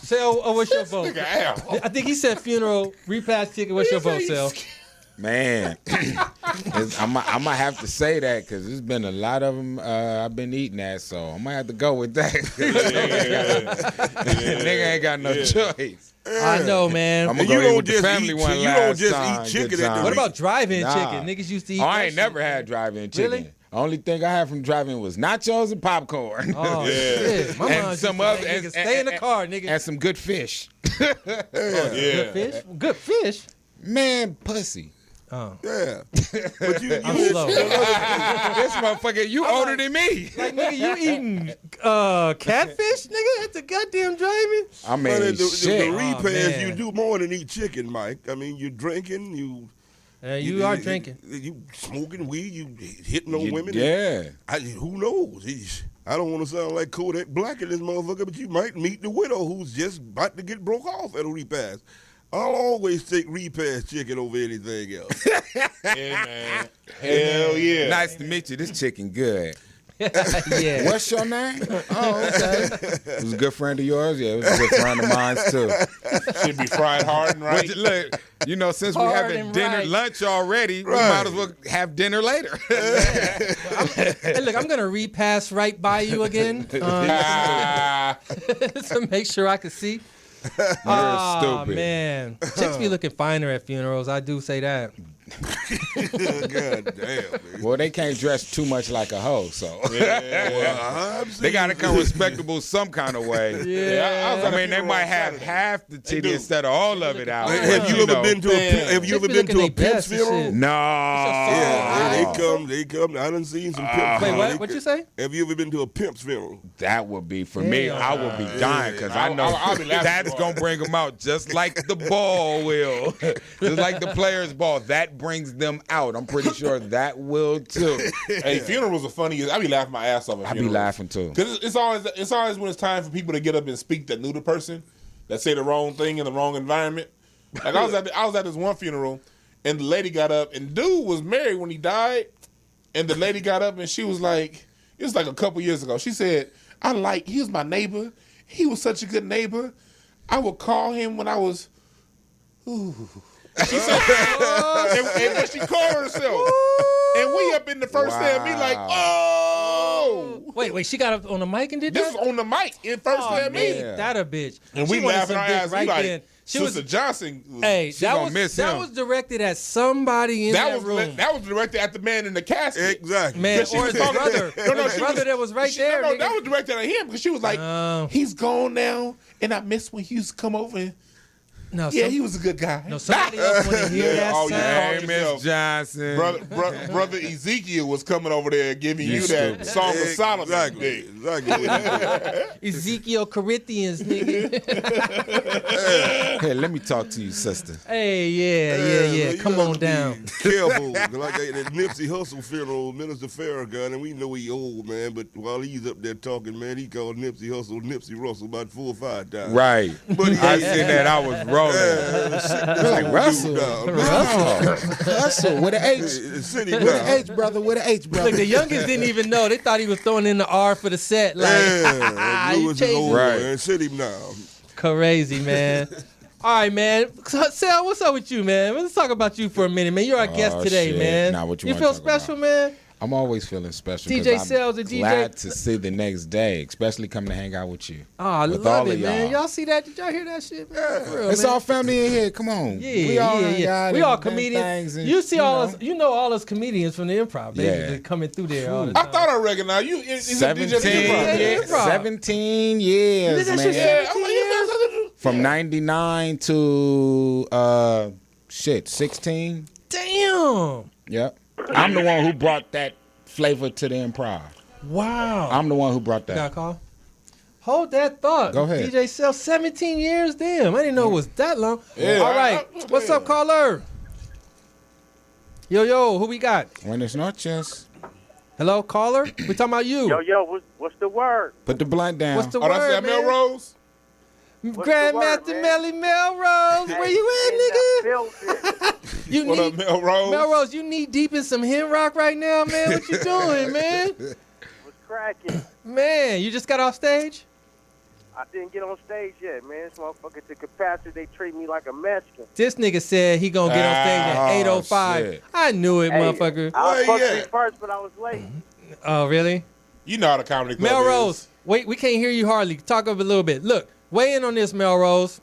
Sel, what's your vote? Nigga, Al. I think he said funeral repass ticket. What's your vote, Sel? man, I might have to say that because there's been a lot of them I've been eating at, so I might have to go with that. Nigga ain't got no choice. I know, man. I'm And gonna you go eat don't with the just family eat one chi- you last don't just time. eat chicken Good at the time. What about drive-in Nah. chicken? Niggas used to eat. Oh, that I ain't shit. never had drive-in chicken. Really? Only thing I had from drive-in was nachos and popcorn. Oh, Yeah. shit. My And mom some used to other- make niggas and- stay in the and- car, nigga. and some good fish. Good Yeah. fish? Good fish? Man, pussy. Oh. Yeah, but I'm slow. This motherfucker, you older than me. Like, nigga, you eating catfish, nigga, at the goddamn drive-in? I But mean, the shit. repass, man. you do more than eat chicken, Mike. I mean, you're drinking, You are drinking. You smoking weed, you hitting on You- women. yeah. Who knows? I don't want to sound like Kodak Black in this motherfucker, but you might meet the widow who's just about to get broke off at a repass. I'll always take repass chicken over anything else. Yeah, man. Hell yeah. Nice to meet you. This chicken good. Yeah. What's your name? Oh, okay. It was a good friend of yours? Yeah, it was a good friend of mine, too. Should be fried hard and right. Look, since we Hard having and dinner, right. lunch already, we Right. might as well have dinner later. Hey, look, I'm going to repass right by you again Ah, to make sure I can see. You're Oh, stupid. man. Chicks be looking finer at funerals. I do say that. God damn. Man. Well, they can't dress too much like a hoe, so I've they seen- got to come respectable some kind of way. yeah. I mean, they might have half the titty do. instead of all of it out. Have you ever been to Have you Chicks ever be been looking to a they pimp's best and funeral? shit. No. Yeah, they come. I done seen some pimps. Wait, funerals. what you say? Have you ever been to a pimp's funeral? That would be, for me, Hell I would be dying because I know I'll be laughing that's for going to bring them out just like the ball will. Just like the player's ball. That brings them out. I'm pretty sure that will too. Hey, funerals are funny. I be laughing my ass off at I be funerals. laughing too. Cause it's always when it's time for people to get up and speak that knew the person. that say the wrong thing in the wrong environment. Like I was at this one funeral, and the lady got up, and dude was married when he died, and the lady got up and she was like, it was like a couple years ago. She said, he was my neighbor. He was such a good neighbor. I would call him when I was, ooh. She said, and when she called herself, and we up in the first day, me like, oh. Wait, she got up on the mic and did This that? was on the mic in first day, me. That a bitch. And She we wanted laughing some our dick ass. We like, then. Sister Johnson. Hey, that him. was directed at somebody in that room. That was directed at the man in the casket. Exactly. Man, Because she or was his talking- brother. His brother that was right there. No, nigga. that was directed at him because she was like, he's gone now, and I miss when he used to come over and, No, yeah, he was a good guy. No, somebody else want to hear that Oh, sound. yeah. Hey, Miss Johnson. Brother Ezekiel was coming over there giving you that Song of Solomon. Exactly. Ezekiel Corinthians, nigga. Hey, let me talk to you, sister. Hey, yeah. You Come gotta on be down. Careful. Like at Nipsey Hussle funeral, Minister Farrakhan, and we know he old, man, but while he's up there talking, man, he called Nipsey Hussle Nipsey Russell about 4 or 5 times. Right. But he I seen that. I was rolling. Like Russell. Russell with an H. With an H, brother. With an H, brother. Look, the youngest didn't even know. They thought he was throwing in the R for the set. Like, you Lewis is changing. old, Right. man. Sit him now. Crazy, man. All right, man. Sal, what's up with you, man? Let's talk about you for a minute, man. You're our guest today, shit. man. Nah, what you wanna feel talk special, about? man? I'm always feeling special. 'cause DJ I'm Sales and DJ glad to see the next day, especially coming to hang out with you. Oh, I With love all it, of man. y'all. Y'all see that? Did y'all hear that shit, man? For real, It's man. all family in here. Come on. Yeah, we all hang yeah. out We and all do comedians. things and, You see all know. us. You know all us comedians from the improv. They Yeah. just coming through there all the I time. thought I recognized you. Is it 17 DJ Improv? years. Improv. 17 years, You did that man. shit Yeah, I'm like, you From 99 to 16. Damn. Yep. I'm the one who brought that flavor to the improv. Wow. I'm the one who brought Got a that. call? Hold that thought. Go ahead. DJ Cell, 17 years. Damn, I didn't know it was that long. Yeah, All right. What's up, caller? Yo, who we got? Buenas noches. Hello, caller? We talking about you. Yo, what's the word? Put the blunt down. What's the Oh, that's word, that man? Melrose? Grandmaster the word, man? Melly Melrose. Where you at, nigga? You What up, need Melrose? Melrose, you knee deep in some hen rock right now, man. What you doing, man? What's cracking? Man, you just got off stage? I didn't get on stage yet, man. This motherfucker to capacity, they treat me like a Mexican. This nigga said he gonna get on stage at 8:05. shit. I knew it, Hey, motherfucker. I was Where supposed you to be at? first, but I was late. Oh, really? You know how the comedy club Melrose, is. wait, we can't hear you hardly. Talk up a little bit. Look, weigh in on this, Melrose.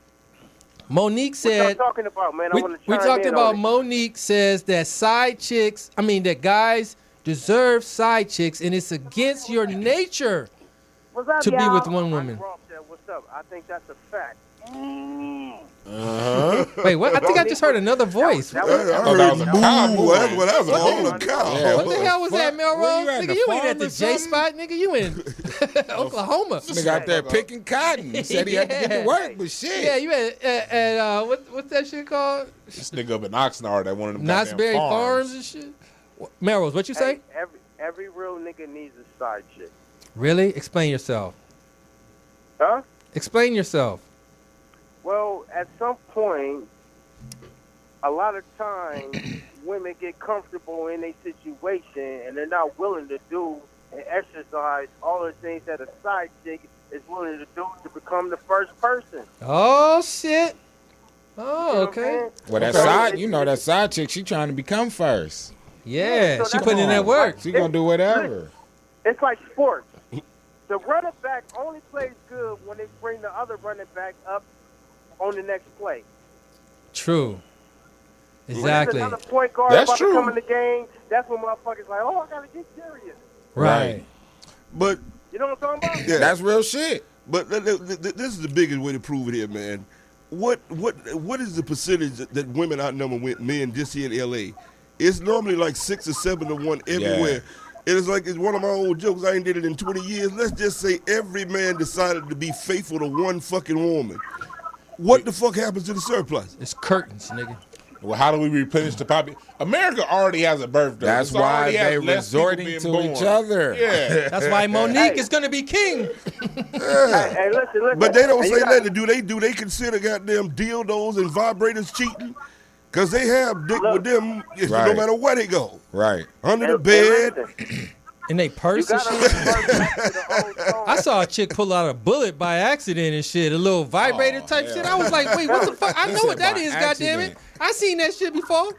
Monique What y'all said talking about, man? I we want to talked about Monique says that that guys deserve side chicks, and it's against your nature What's up, to be y'all? with one woman. What's up? I think that's a fact. Wait, what? I think I just heard another voice. That I was, thought that was a cow moo. movie. That was all a cow. Yeah, What the hell was that, fuck? Melrose? Where you at, Nigga, the you farm ain't at the or J something? spot, nigga. You in Oklahoma. Nigga out there picking cotton. He said he had to get to work, but shit. Yeah, you at what's that shit called? This nigga up in Oxnard at one of them Knott's goddamn Berry farms. Farms and shit. Melrose, what you say? hey, every real nigga needs a side chick. Really? Explain yourself. Huh? Explain yourself. Well, at some point, a lot of times, women get comfortable in a situation and they're not willing to do and exercise all the things that a side chick is willing to do to become the first person. Oh shit. Oh, You know what I'm okay. saying? Well, that Okay. side chick, she trying to become first. Yeah, so she that's putting in all. that work. She gonna do whatever. It's like sports. The running back only plays good when they bring the other running back up on the next play. True. When Exactly. there's another point guard That's about true. to come in the game, that's when motherfuckers like, oh, I gotta get serious. Right. But You know what I'm talking about? yeah, That's real shit. But this is the biggest way to prove it here, man. What is the percentage that women outnumber men just here in L.A.? It's normally like 6 or 7 to 1 everywhere. It is like, it's one of my old jokes. I ain't did it in 20 years. Let's just say every man decided to be faithful to one fucking woman. What the fuck happens to the surplus? It's curtains, nigga. Well, how do we replenish the population? America already has a birthday. That's It's why already has they less people resorting being to born. each other. Yeah. That's why Monique is gonna be king. Yeah. Hey, listen. But they don't And say you got- that. Do they consider goddamn dildos and vibrators cheating? Because they have dick Look. with them no Right. matter where they go. Right. Under the and bed. listen, In they you purse and gotta shit. refer back to the old song. I saw a chick pull out a bullet by accident and shit, a little vibrator type hell shit. I was like, wait, what the fuck? I know what that by is, goddammit. accident. I seen that shit before.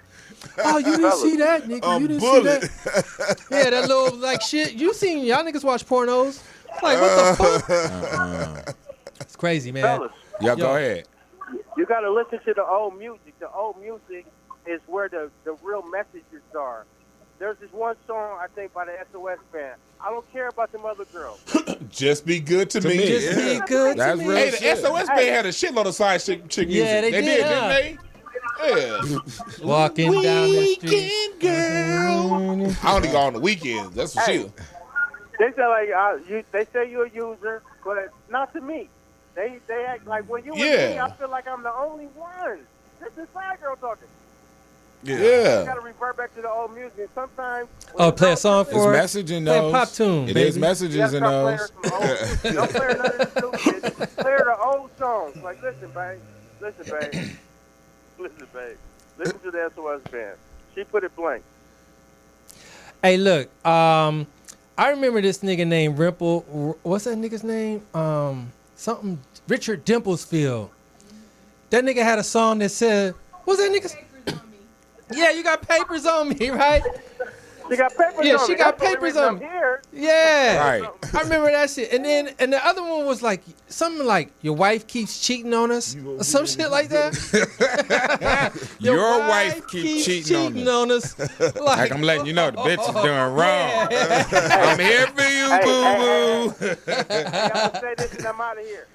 Oh, you didn't see that, nigga. You didn't bullet. see that. Yeah, that little like shit. You seen y'all niggas watch pornos? Like what the fuck? It's crazy, man. Fellas, Yeah, go ahead. you gotta listen to the old music. The old music is where the real messages are. There's this one song I think by the SOS band. I don't care about them other girls. Just be good to me. Just be good That's to real me. Hey, the shit. SOS band had a shitload of side chick music. Yeah, they did, huh? didn't they? Yeah. Walking down the street. Weekend girl. I only go on the weekends. That's for Hey. sure. They say like they say you're a user, but not to me. They act like when you with me, I feel like I'm the only one. This is side girl talking. You Yeah. gotta revert back to the old music. Sometimes. Oh, play a song It's for us. messaging Play a those. pop tune, It baby. is messages You in gotta those. start playing some old. Don't play none of the stupid. Play the old songs. Like listen, babe. Listen, babe. Listen, babe. Listen to the SOS band. She put it blank. Hey, look. I remember this nigga named Rimple. What's that nigga's name? Something Richard Dimplesfield. That nigga had a song that said, "What's that nigga's?" Yeah, you got papers on me, right? She got papers Yeah, on she me. got That's the only papers reason on I'm me. here. Yeah, Right. I remember that shit. And then the other one was like something like your wife keeps cheating on us, or some shit like that. Your wife keeps cheating on us. Like I'm letting you know the bitch is doing wrong. I'm here for you, Hey, boo boo. Hey, I'm gonna say this and I'm out of here.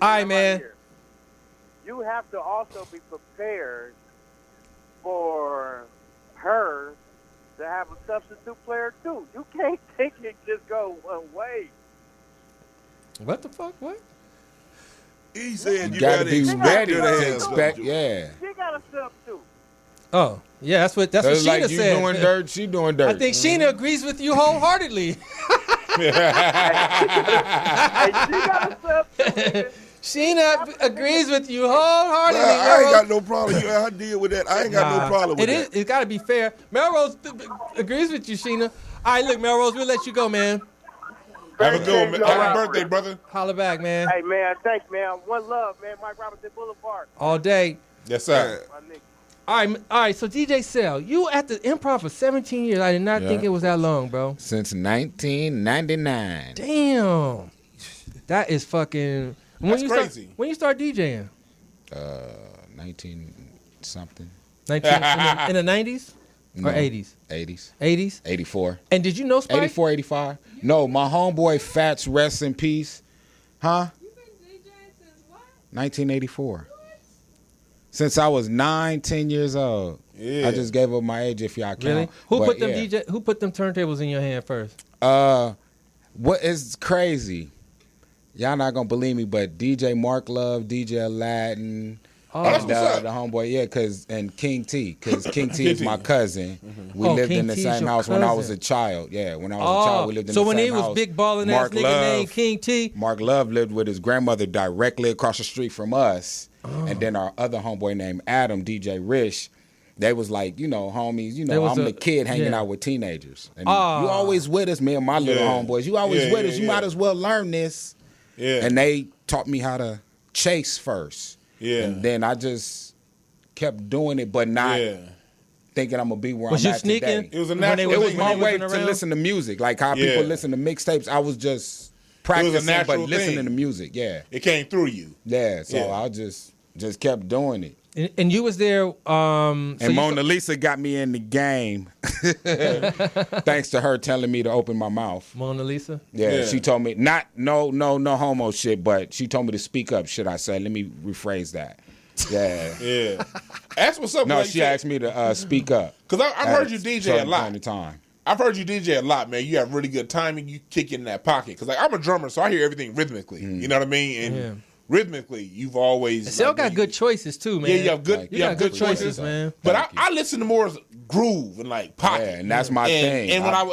All right, man. You have to also be prepared for her to have a substitute player too. You can't think it just go one way. What the fuck? What? He said You you gotta gotta be expect ready her to have expect. something. Yeah. She got a substitute. Oh, yeah. That's what It's Sheena like you said. doing dirt, she doing dirt. I think Sheena agrees with you wholeheartedly. Hey, she got a substitute. Sheena agrees with you wholeheartedly. I ain't Melrose. got no problem. I deal with that. I ain't got no problem with that. It's got to be fair. Melrose agrees with you, Sheena. All right, look, Melrose, we'll let you go, man. Have a good one, man. No Happy robbery. birthday, brother. Holla back, man. Hey man, thanks man. One love, man. Mike Robinson Boulevard. All day. Yes, sir. My nigga. All right. So DJ Cell, you at the Improv for 17 years. I did not Yeah. think it was that long, bro. Since 1999. Damn, that is fucking. That's crazy. When you start DJing? 19 something. 19 in the 90s No, or 80s? 80s. 80s. 84. And did you know Spike? 84, 85. No, my homeboy Fats, rest in peace. Huh? You've been DJing since what? 1984. Since I was 9, 10 years old. Yeah. I just gave up my age if y'all count. Really? Who But put them yeah. Who put them turntables in your hand first? What is crazy? Y'all not gonna believe me, but DJ Mark Love, DJ Aladdin, that's and, what's up. the homeboy, yeah, and King T, because King T is T. my cousin. We Oh, lived King in the T's same your house when I was cousin. a child. Yeah, when I was a child, we lived in so the when same he was house. big balling ass Mark nigga Love, named King T. Mark Love lived with his grandmother directly across the street from us, Oh. and then our other homeboy named Adam, DJ Rich. They was like, homies. They was I'm a- the kid hanging yeah. out with teenagers. And Ah. you always with us, me and my little Yeah. homeboys. You always Yeah, with yeah, us. You yeah. might as well learn this. Yeah. And they taught me how to chase first. Yeah. And then I just kept doing it, but not Yeah. thinking I'm gonna be where Was I'm you at sneaking? today. It was a When they natural It was- was thing. my when they way wasn't to around? listen to music, like how Yeah. people listen to mixtapes. I was just practicing, but natural listening thing. to music. Yeah, It came through you. yeah. So Yeah. I just kept doing it. And you was there. And Mona Lisa got me in the game, thanks to her telling me to open my mouth. Mona Lisa. Yeah, Yeah. she told me no homo shit, but she told me to speak up. Should I say? Let me rephrase that. Yeah. Yeah. That's what's up. No, like she you said. asked me to speak up. Because I've heard you DJ a certain lot. point in time. I've heard you DJ a lot, man. You have really good timing. You kick in that pocket. Because like I'm a drummer, so I hear everything rhythmically. You know what I mean? And Yeah. rhythmically, you've always. Sel got good choices too, man. Yeah, you have good. You have good choices, man. But I listen to more groove and like pocket, and that's my thing. And when I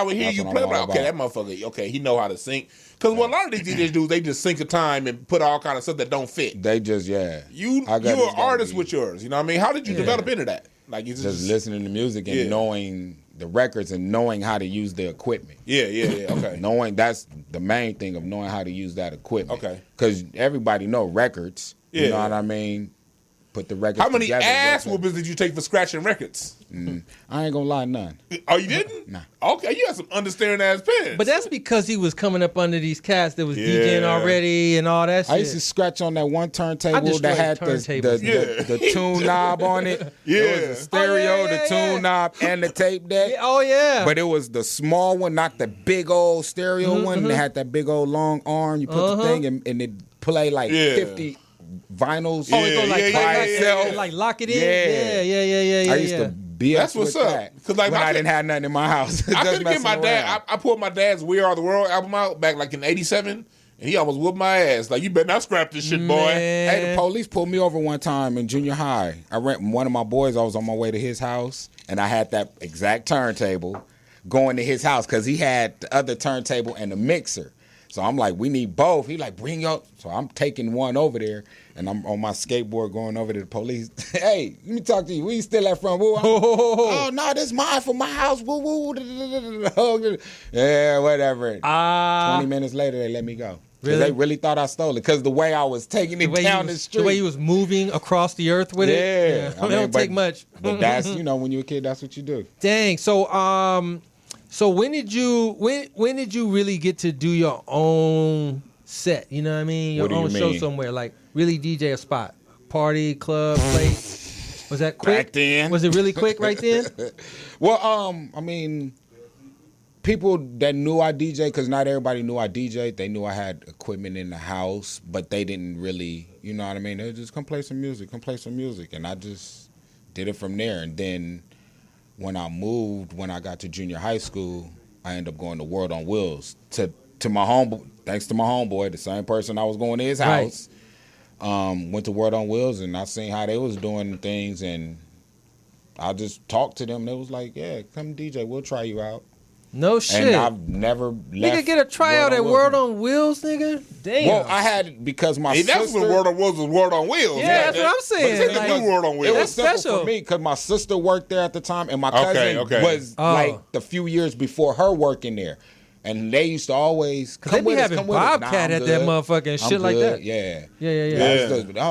would hear you play, I'm like, okay, that motherfucker, okay, he know how to sync. Because what a lot of these DJs do, they just sync a time and put all kind of stuff that don't fit. They just you are an artist with yours. You know what I mean? How did you develop into that? Like you just listening to music and knowing the records and knowing how to use the equipment. Yeah. Okay. Knowing that's the main thing of knowing how to use that equipment. Okay. Because everybody know records. You know what I mean? Put the records. How many together, ass whoopings did you take for scratching records? I ain't gonna lie, none. Oh, you didn't? Nah. Okay, you had some understanding ass pens. But that's because he was coming up under these cats that was DJing already and all that shit. I used to scratch on that one turntable that had the tune knob on it. Yeah. It was the stereo, the tune knob, and the tape deck. Oh, yeah. But it was the small one, not the big old stereo one. That had that big old long arm. You put the thing and it play like 50 vinyls. Oh, it go like by itself. Like lock it in. Yeah. I used to be That's what's up. Because like I didn't have nothing in my house. I couldn't get my dad. I pulled my dad's "We Are the World" album out back like in '87, and he almost whooped my ass. Like, you better not scrap this shit, boy. Hey, the police pulled me over one time in junior high. I rent one of my boys. I was on my way to his house, and I had that exact turntable going to his house because he had the other turntable and the mixer. So I'm like, we need both. He like, bring up. So I'm taking one over there, and I'm on my skateboard going over to the police. Hey, let me talk to you. Where you still at from? Oh, no, this mine for my house. Woo, woo. Yeah, whatever. 20 minutes later, they let me go. Really? They really thought I stole it because the way I was taking it down the street. The way he was moving across the earth with it. Yeah. I mean, don't take much. But that's, when you're a kid, that's what you do. Dang. So when did you really get to do your own set? You know what I mean? Your own show somewhere, like really DJ a spot, party, club, place. Was that quick? Back then. Was it really quick right then? Well, people that knew I DJ, because not everybody knew I DJ. They knew I had equipment in the house, but they didn't really, you know what I mean? They would just come play some music, and I just did it from there. And then when I got to junior high school, I ended up going to World on Wheels to my homeboy. Thanks to my homeboy, the same person I was going to his house. Went to World on Wheels, and I seen how they was doing things, and I just talked to them. They was like, "Yeah, come DJ, we'll try you out." No shit. And I've never left. Nigga get a tryout at World on Wheels, nigga? Damn. Well, I had because my sister. That's when World on Wheels was World on Wheels. Yeah, that's what I'm saying. But it's World on Wheels. It was simple special for me because my sister worked there at the time, and my cousin was like the few years before her working there. And they used to always come with us. They be having Bobcat at that motherfucking shit like that. Yeah.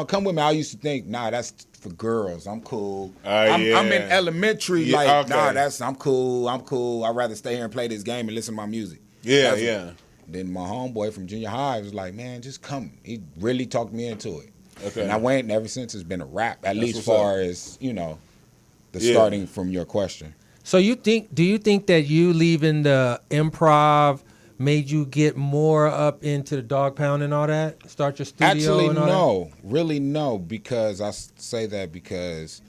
Come with me. I used to think, nah, that's for girls. I'm cool. I'm in elementary. I'm cool. I'd rather stay here and play this game and listen to my music. Yeah. Then my homeboy from junior high was like, man, just come. He really talked me into it. Okay. And I went, and ever since it's been a wrap, at least as far as, the starting from your question. So do you think that you leaving the improv made you get more up into the dog pound and all that? Start your studio? Actually, and all no. That? Really, no. Because I say that because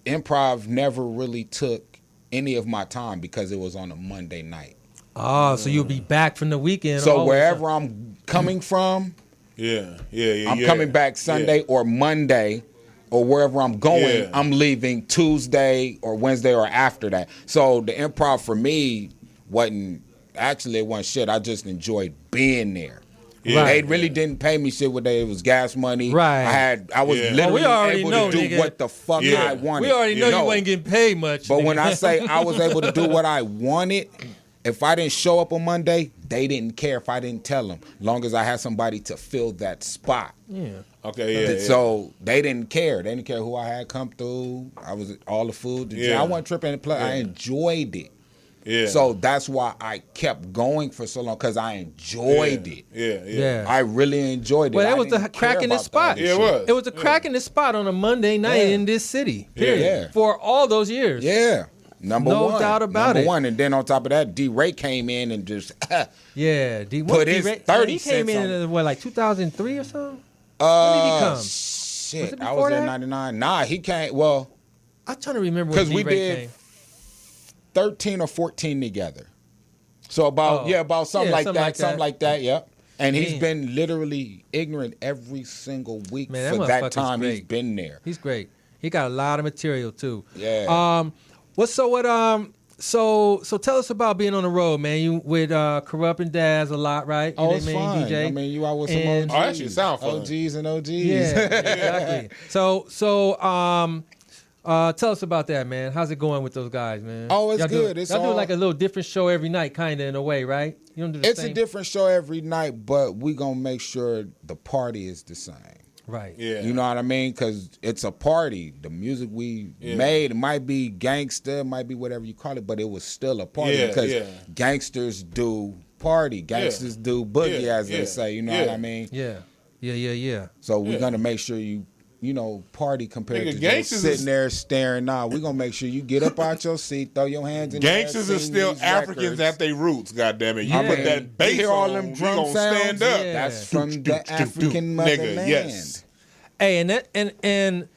improv never really took any of my time because it was on a Monday night. Oh, so you'll be back from the weekend. So wherever I'm coming from, I'm coming back Sunday or Monday. Or wherever I'm going, I'm leaving Tuesday or Wednesday or after that. So the improv for me wasn't shit. I just enjoyed being there. Yeah. They really didn't pay me shit it was gas money. Right. I was literally able to do what the fuck I wanted. We already know you wasn't getting paid much. But when I say I was able to do what I wanted, if I didn't show up on Monday, they didn't care if I didn't tell them. Long as I had somebody to fill that spot. Yeah. Okay, So they didn't care. They didn't care who I had come through. I was all the food. I wasn't tripping. I enjoyed it. Yeah. So that's why I kept going for so long because I enjoyed it. Yeah. I really enjoyed it. Well, it was the crack in the spot. Yeah, it was. It was the crack in the spot on a Monday night in this city. Period. Yeah. For all those years. Yeah. Number one. No doubt about it. Number one. And then on top of that, D-Ray came in and just put his 30 He cents came in on. Like 2003 or something? When did he come? Shit. I was in 99. Nah, he came. Well, I'm trying to remember when D-Ray came. 13 or 14 together. So about something like that. Something like that, yep. And he's been literally ignorant every single week Man, for that that time motherfucker's he's great. been there. He's great. He got a lot of material too. Yeah. So tell us about being on the road, man. You with Corrupt and Daz a lot, right? Oh, You it's the main fun. DJ? I mean, you out with some And- OGs. Oh, that shit sound fun. OGs and OGs. Yeah, exactly. So tell us about that, man. How's it going with those guys, man? Oh, it's y'all good. It's y'all do all- like a little different show every night, kind of in a way, right? You don't do the It's same. a different show every night, but we gonna make sure the party is the same. Right. Yeah. You know what I mean? Because it's a party. The music we made, it might be gangster, it might be whatever you call it, but it was still a party Yeah, because yeah. gangsters do party. Gangsters do boogie, Yeah, as they yeah, say. You know yeah. what I mean? Yeah. So we're gonna make sure you know, party compared Nigga, to just gangsters sitting is- there staring. Nah, we're gonna make sure you get up out your seat, throw your hands in the air, Gangsters are sing still these Africans records. at their roots, goddammit. You Yeah. put that bass You hear all on, them we drum gonna sounds? stand up. Yeah. That's from the African Nigga, motherland. yes. Hey, and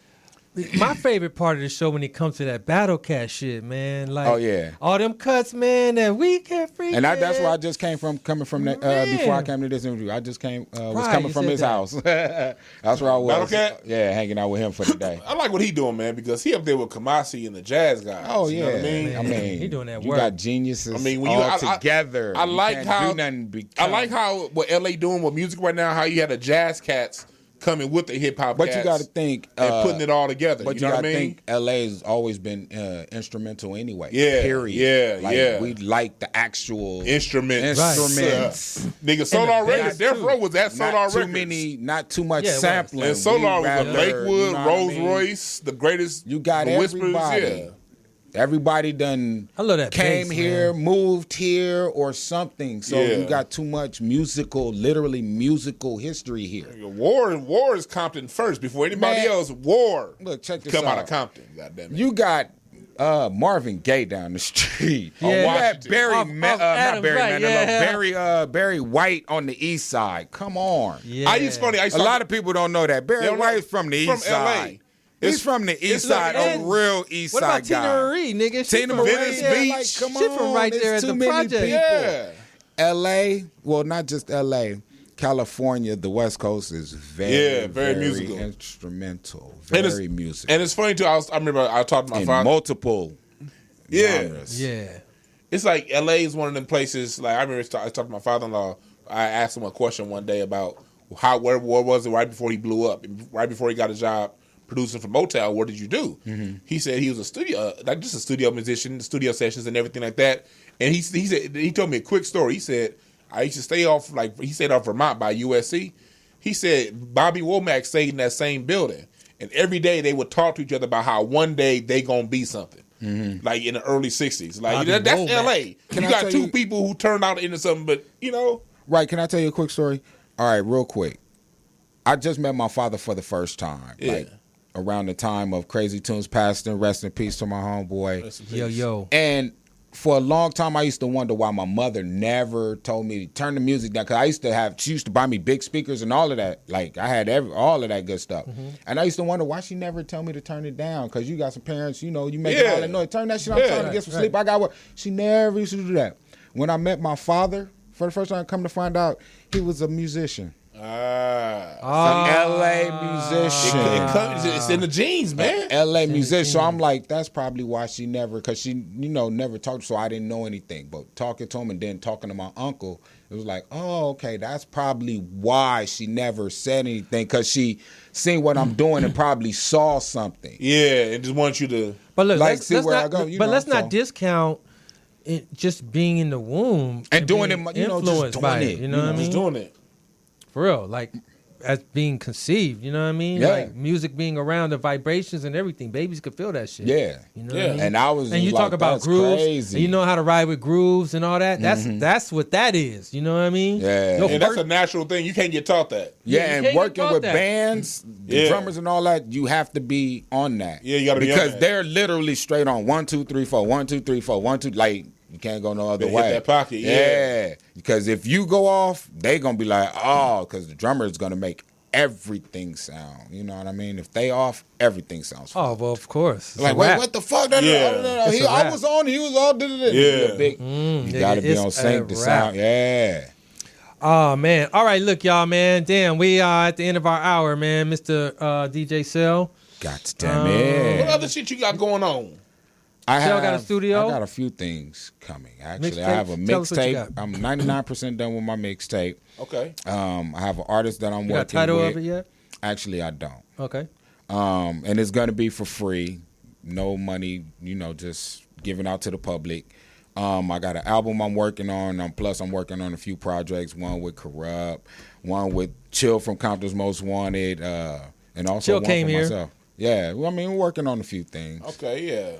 my favorite part of the show when it comes to that battle cat shit, man. Like, Oh, yeah. all them cuts, man. That we can free. And that's where I just came from, coming from that, before I came to this interview. I just came, was Right, coming you from said his that. house. That's where I was. Battle Cat? Yeah, hanging out with him for the day. I like what he doing, man, because he up there with Kamasi and the jazz guys. Oh, you yeah. know what I mean? Man, I mean, he doing that you work. got geniuses I mean, when you- all I- together. I You like can't how do nothing I like how what LA doing with music right now. How you had the jazz cats coming with the hip hop, But cats you got to think. and putting it all together. But you know what I mean? think LA's always been instrumental anyway. Yeah, Period. yeah, like, yeah. We like the actual Instruments, instruments. Nigga, Solar the Records, bass, Death too. Row was at Solar Not too Records. many, not too much Yeah, it was. sampling. And Solar We was a rather, Lakewood, you know what I Rolls mean? Royce, the greatest. You got the Whispers, everybody. yeah. Everybody done I love that came bass, here, man. moved here, or something. So Yeah. you got too much literally musical history here. War is Compton first before anybody Man. else. War Look, check this come out out. of Compton. Goddamn it. You got Marvin Gaye down the street. Yeah. You had Washington. Barry, Off not Adams, Barry right, Manilow, yeah. Barry White on the east side. Come on. Yeah. I used to A lot of people don't know that. Barry They don't know- White's from the from east side. LA. He's from the east side, a real east What side about Tina guy. Marie, nigga? She Tina from Marie, right Venice there. Beach. like, come She on, from right there there's at too the many project. people. Yeah. L.A., well, not just L.A., California, the West Coast is very musical. instrumental, And it's- very musical. And it's funny too. I remember I talked to my in father. multiple Yeah. genres. Yeah. It's like LA is one of them places. Like I remember I talked to my father-in-law. I asked him a question one day about where was it right before he blew up, right before he got a job producing for Motown. What did you do? He said he was a studio, like just a studio musician, studio sessions and everything like that. And he said he told me a quick story. He said I used to stay off he stayed off Vermont by USC. He said Bobby Womack stayed in that same building, and every day they would talk to each other about how one day they gonna be something. Like in the early '60s, like Bobby that's Womack. LA. Can you I got tell two you- people who turned out into something, but you know, Right, can I tell you a quick story? All right, real quick. I just met my father for the first time. Yeah. Like around the time of Crazy Tunes passing, rest in peace to my homeboy. Yo. And for a long time, I used to wonder why my mother never told me to turn the music down. Because she used to buy me big speakers and all of that. Like, I had all of that good stuff. And I used to wonder why she never tell me to turn it down. Because you got some parents, you make all that noise. Turn that shit on, I'm trying to get some sleep. I got what? She never used to do that. When I met my father, for the first time, come to find out, he was a musician. L.A. musician. it's in the genes, man. L.A. musician. So I'm like, that's probably why she never, because she, never talked, so I didn't know anything. But talking to him and then talking to my uncle, it was like, oh, okay, that's probably why she never said anything, because she seen what I'm doing and probably saw something. Yeah, and just want you to. But look, Like, let's, see let's where not, I go, you but know, let's so- not discount it just being in the womb And doing being it, just influenced by doing it. it. You know what I mean? Just doing it. For real, like as being conceived. You know what I mean? Yeah. Like music being around, the vibrations and everything. Babies could feel that shit. Yeah. You know Yeah. what I mean? And I was And you like, talk about that's grooves, crazy. and you know how to ride with grooves and all that. That's what that is. You know what I mean? Yeah. Your And that's first- a natural thing. You can't get taught that. Yeah, you and can't working get with that. bands, the Yeah. drummers and all that, you have to be on that. Yeah, you gotta be on because that. they're literally straight on 1, 2, 3, 4, 1, 2, 3, 4, 1, 2. Like you can't go no other They hit way. that pocket, yeah. Because if you go off, they gonna be like, oh, because the drummer is gonna make everything sound. You know what I mean? If they off, everything sounds. Oh well, of course. It's Like, a wait, rap. what the fuck? Yeah. It's a I rap. was on. He was all. Yeah. You gotta be it's on a sync. The rap. sound. Yeah. Oh, man. All right, look, y'all, man. Damn, we are at the end of our hour, man. Mr. DJ Cell. God damn it. What other shit you got going on? Cell got a studio? I got a few things coming. Actually, Mixtape? I have a Tell us what you mixtape. got. I'm 99% done with my mixtape. Okay. I have an artist that I'm You got a working title with. of it yet? Actually, I don't. Okay. And it's gonna be for free, no money. Just giving out to the public. I got an album I'm working on. Plus, I'm working on a few projects. One with Corrupt, one with Chill from Compton's Most Wanted, and also Chill one came for here. myself. Yeah, well, I mean, we're working on a few things. Okay, yeah.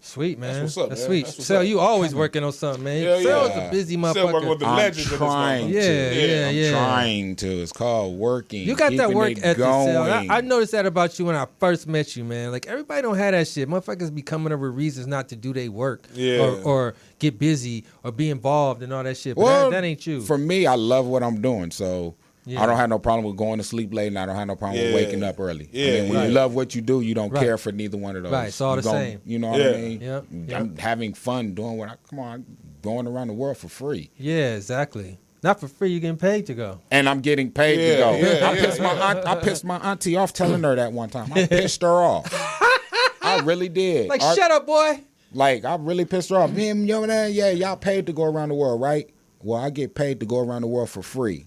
Sweet, man. That's what's up, That's man. sweet. That's what's Cell, up. you always working on something, man. Yeah, Cell's yeah. a busy Still working with motherfucker. the I'm legends of this trying motherfucker. Yeah, to. yeah. I'm trying to. It's called working. You got that keeping work it ethic, Cell. going. I noticed that about you when I first met you, man. Like, everybody don't have that shit. Motherfuckers be coming up with reasons not to do their work. Yeah. Or get busy or be involved and all that shit. But Well, that ain't you. For me, I love what I'm doing, so Yeah. I don't have no problem with going to sleep late, and I don't have no problem with Yeah. waking up early. Yeah, I mean, when right. you love what you do, you don't Right. care for neither one of those. Right, it's all You the gon- same. You know what Yeah. I mean? Yep, yep. I'm having fun doing what I'm going around the world for free. Yeah, exactly. Not for free, you're getting paid to go. And I'm getting paid to Yeah, go. yeah, I pissed my auntie off telling her that one time. I pissed her off. I really did. Like, shut up, boy. Like, I really pissed her off. Man, yeah, y'all paid to go around the world, right? Well, I get paid to go around the world for free.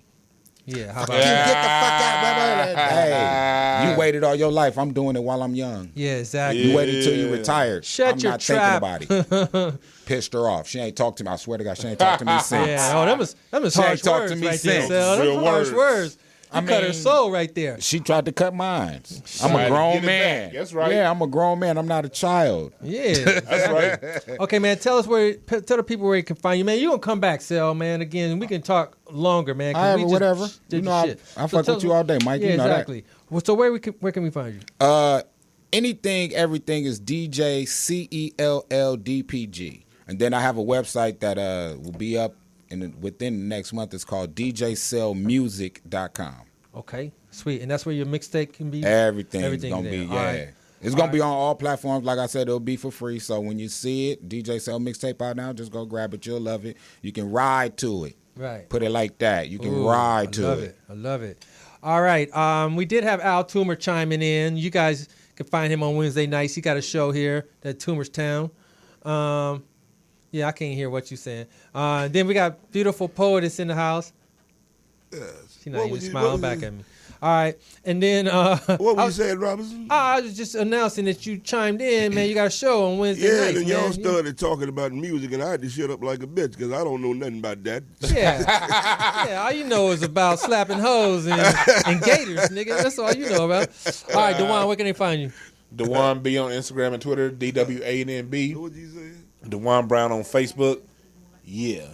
Yeah, how about You that? get the fuck out, brother. Hey, you waited all your life. I'm doing it while I'm young. Yeah, exactly. You waited till you retired. Shut I'm your not trap. thinking about it. Pissed her off. She ain't talked to me. I swear to God, she ain't talked to me since. Yeah, oh, that was She ain't harsh talked words to me right there, since. Cell. Them Real harsh words. words. You I cut her mean- soul right there. She tried to cut mine. I'm Tried a to grown get it man. back. That's right. Yeah, I'm a grown man. I'm not a child. Yeah. That's right. Okay, man. Tell the people where you can find you, man. You gonna come back, Cell, man. Again, we can talk longer, man. 'cause we just whatever. did You know, the I shit. fuck tell with you us- all day, Mike. Yeah, You know that. exactly. Well, so where can we find you? Anything, everything is DJ CELLDPG. And then I have a website that will be up within the next month. It's called DJCellMusic.com. Okay, sweet. And that's where your mixtape can be. Everything's gonna there. be, All yeah. right. It's gonna be on all platforms. Like I said, it'll be for free. So when you see it, DJ Cell mixtape out now, just go grab it. You'll love it. You can ride to it. Right. Put it like that. You can Ooh, ride to I love it. I love it. All right. We did have Al Toomer chiming in. You guys can find him on Wednesday nights. He got a show here at Toomer's Town. Yeah, I can't hear what you're saying. Then we got beautiful poetess in the house. She's not even smiling back at me. All right. And then What were you saying, Robertson? I was just announcing that you chimed in, man. You got a show on Wednesday Yeah, nights, then y'all man. started talking about music, and I had to shut up like a bitch because I don't know nothing about that. Yeah, all you know is about slapping hoes and gators, nigga. That's all you know about. All right, Dewan, where can they find you? Dewan B on Instagram and Twitter, DWANB. What you say? Dewan Brown on Facebook. Yeah.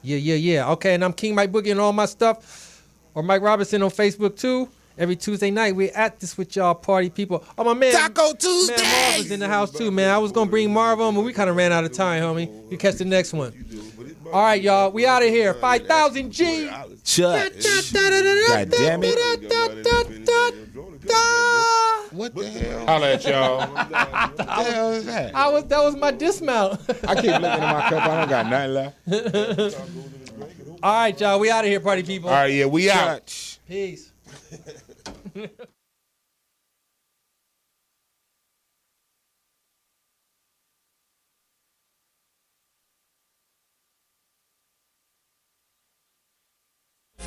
Yeah. Okay, and I'm King Mike Boogie and all my stuff. Or Mike Robertson on Facebook, too. Every Tuesday night, we're at this with y'all party people. Oh, my man. Taco Tuesday. Man, Marv is in the house, too, man. I was going to bring Marv on, but we kind of ran out of time, homie. You catch the next one. All right, y'all. We out of here. 5,000 G. Church. God damn it. What the hell? Holla at y'all. What the hell is that? That was my dismount. I keep looking at my cup. I don't got nothing left. All right, y'all. We out of here, party people. All right, yeah, we out. Church. Peace.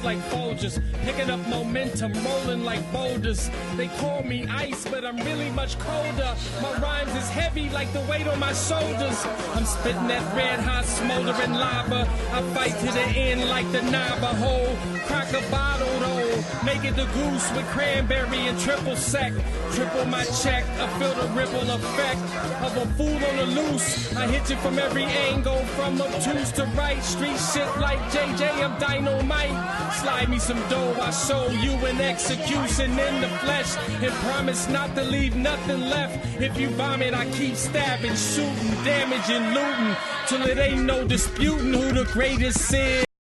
Like Folgers, picking up momentum, rolling like boulders. They call me ice, but I'm really much colder. My rhymes is heavy like the weight on my shoulders. I'm spitting that red hot smoldering lava. I fight to the end like the Navajo. Crack a bottle though, make it the goose with cranberry and triple sec. Triple my check, I feel the ripple effect of a fool on the loose. I hit you from every angle, from obtuse to right. Street shit like JJ, I'm dynamite. Slide me some dough, I show you an execution in the flesh. And promise not to leave nothing left. If you vomit, I keep stabbing, shooting, damaging, looting. Till it ain't no disputing who the greatest is.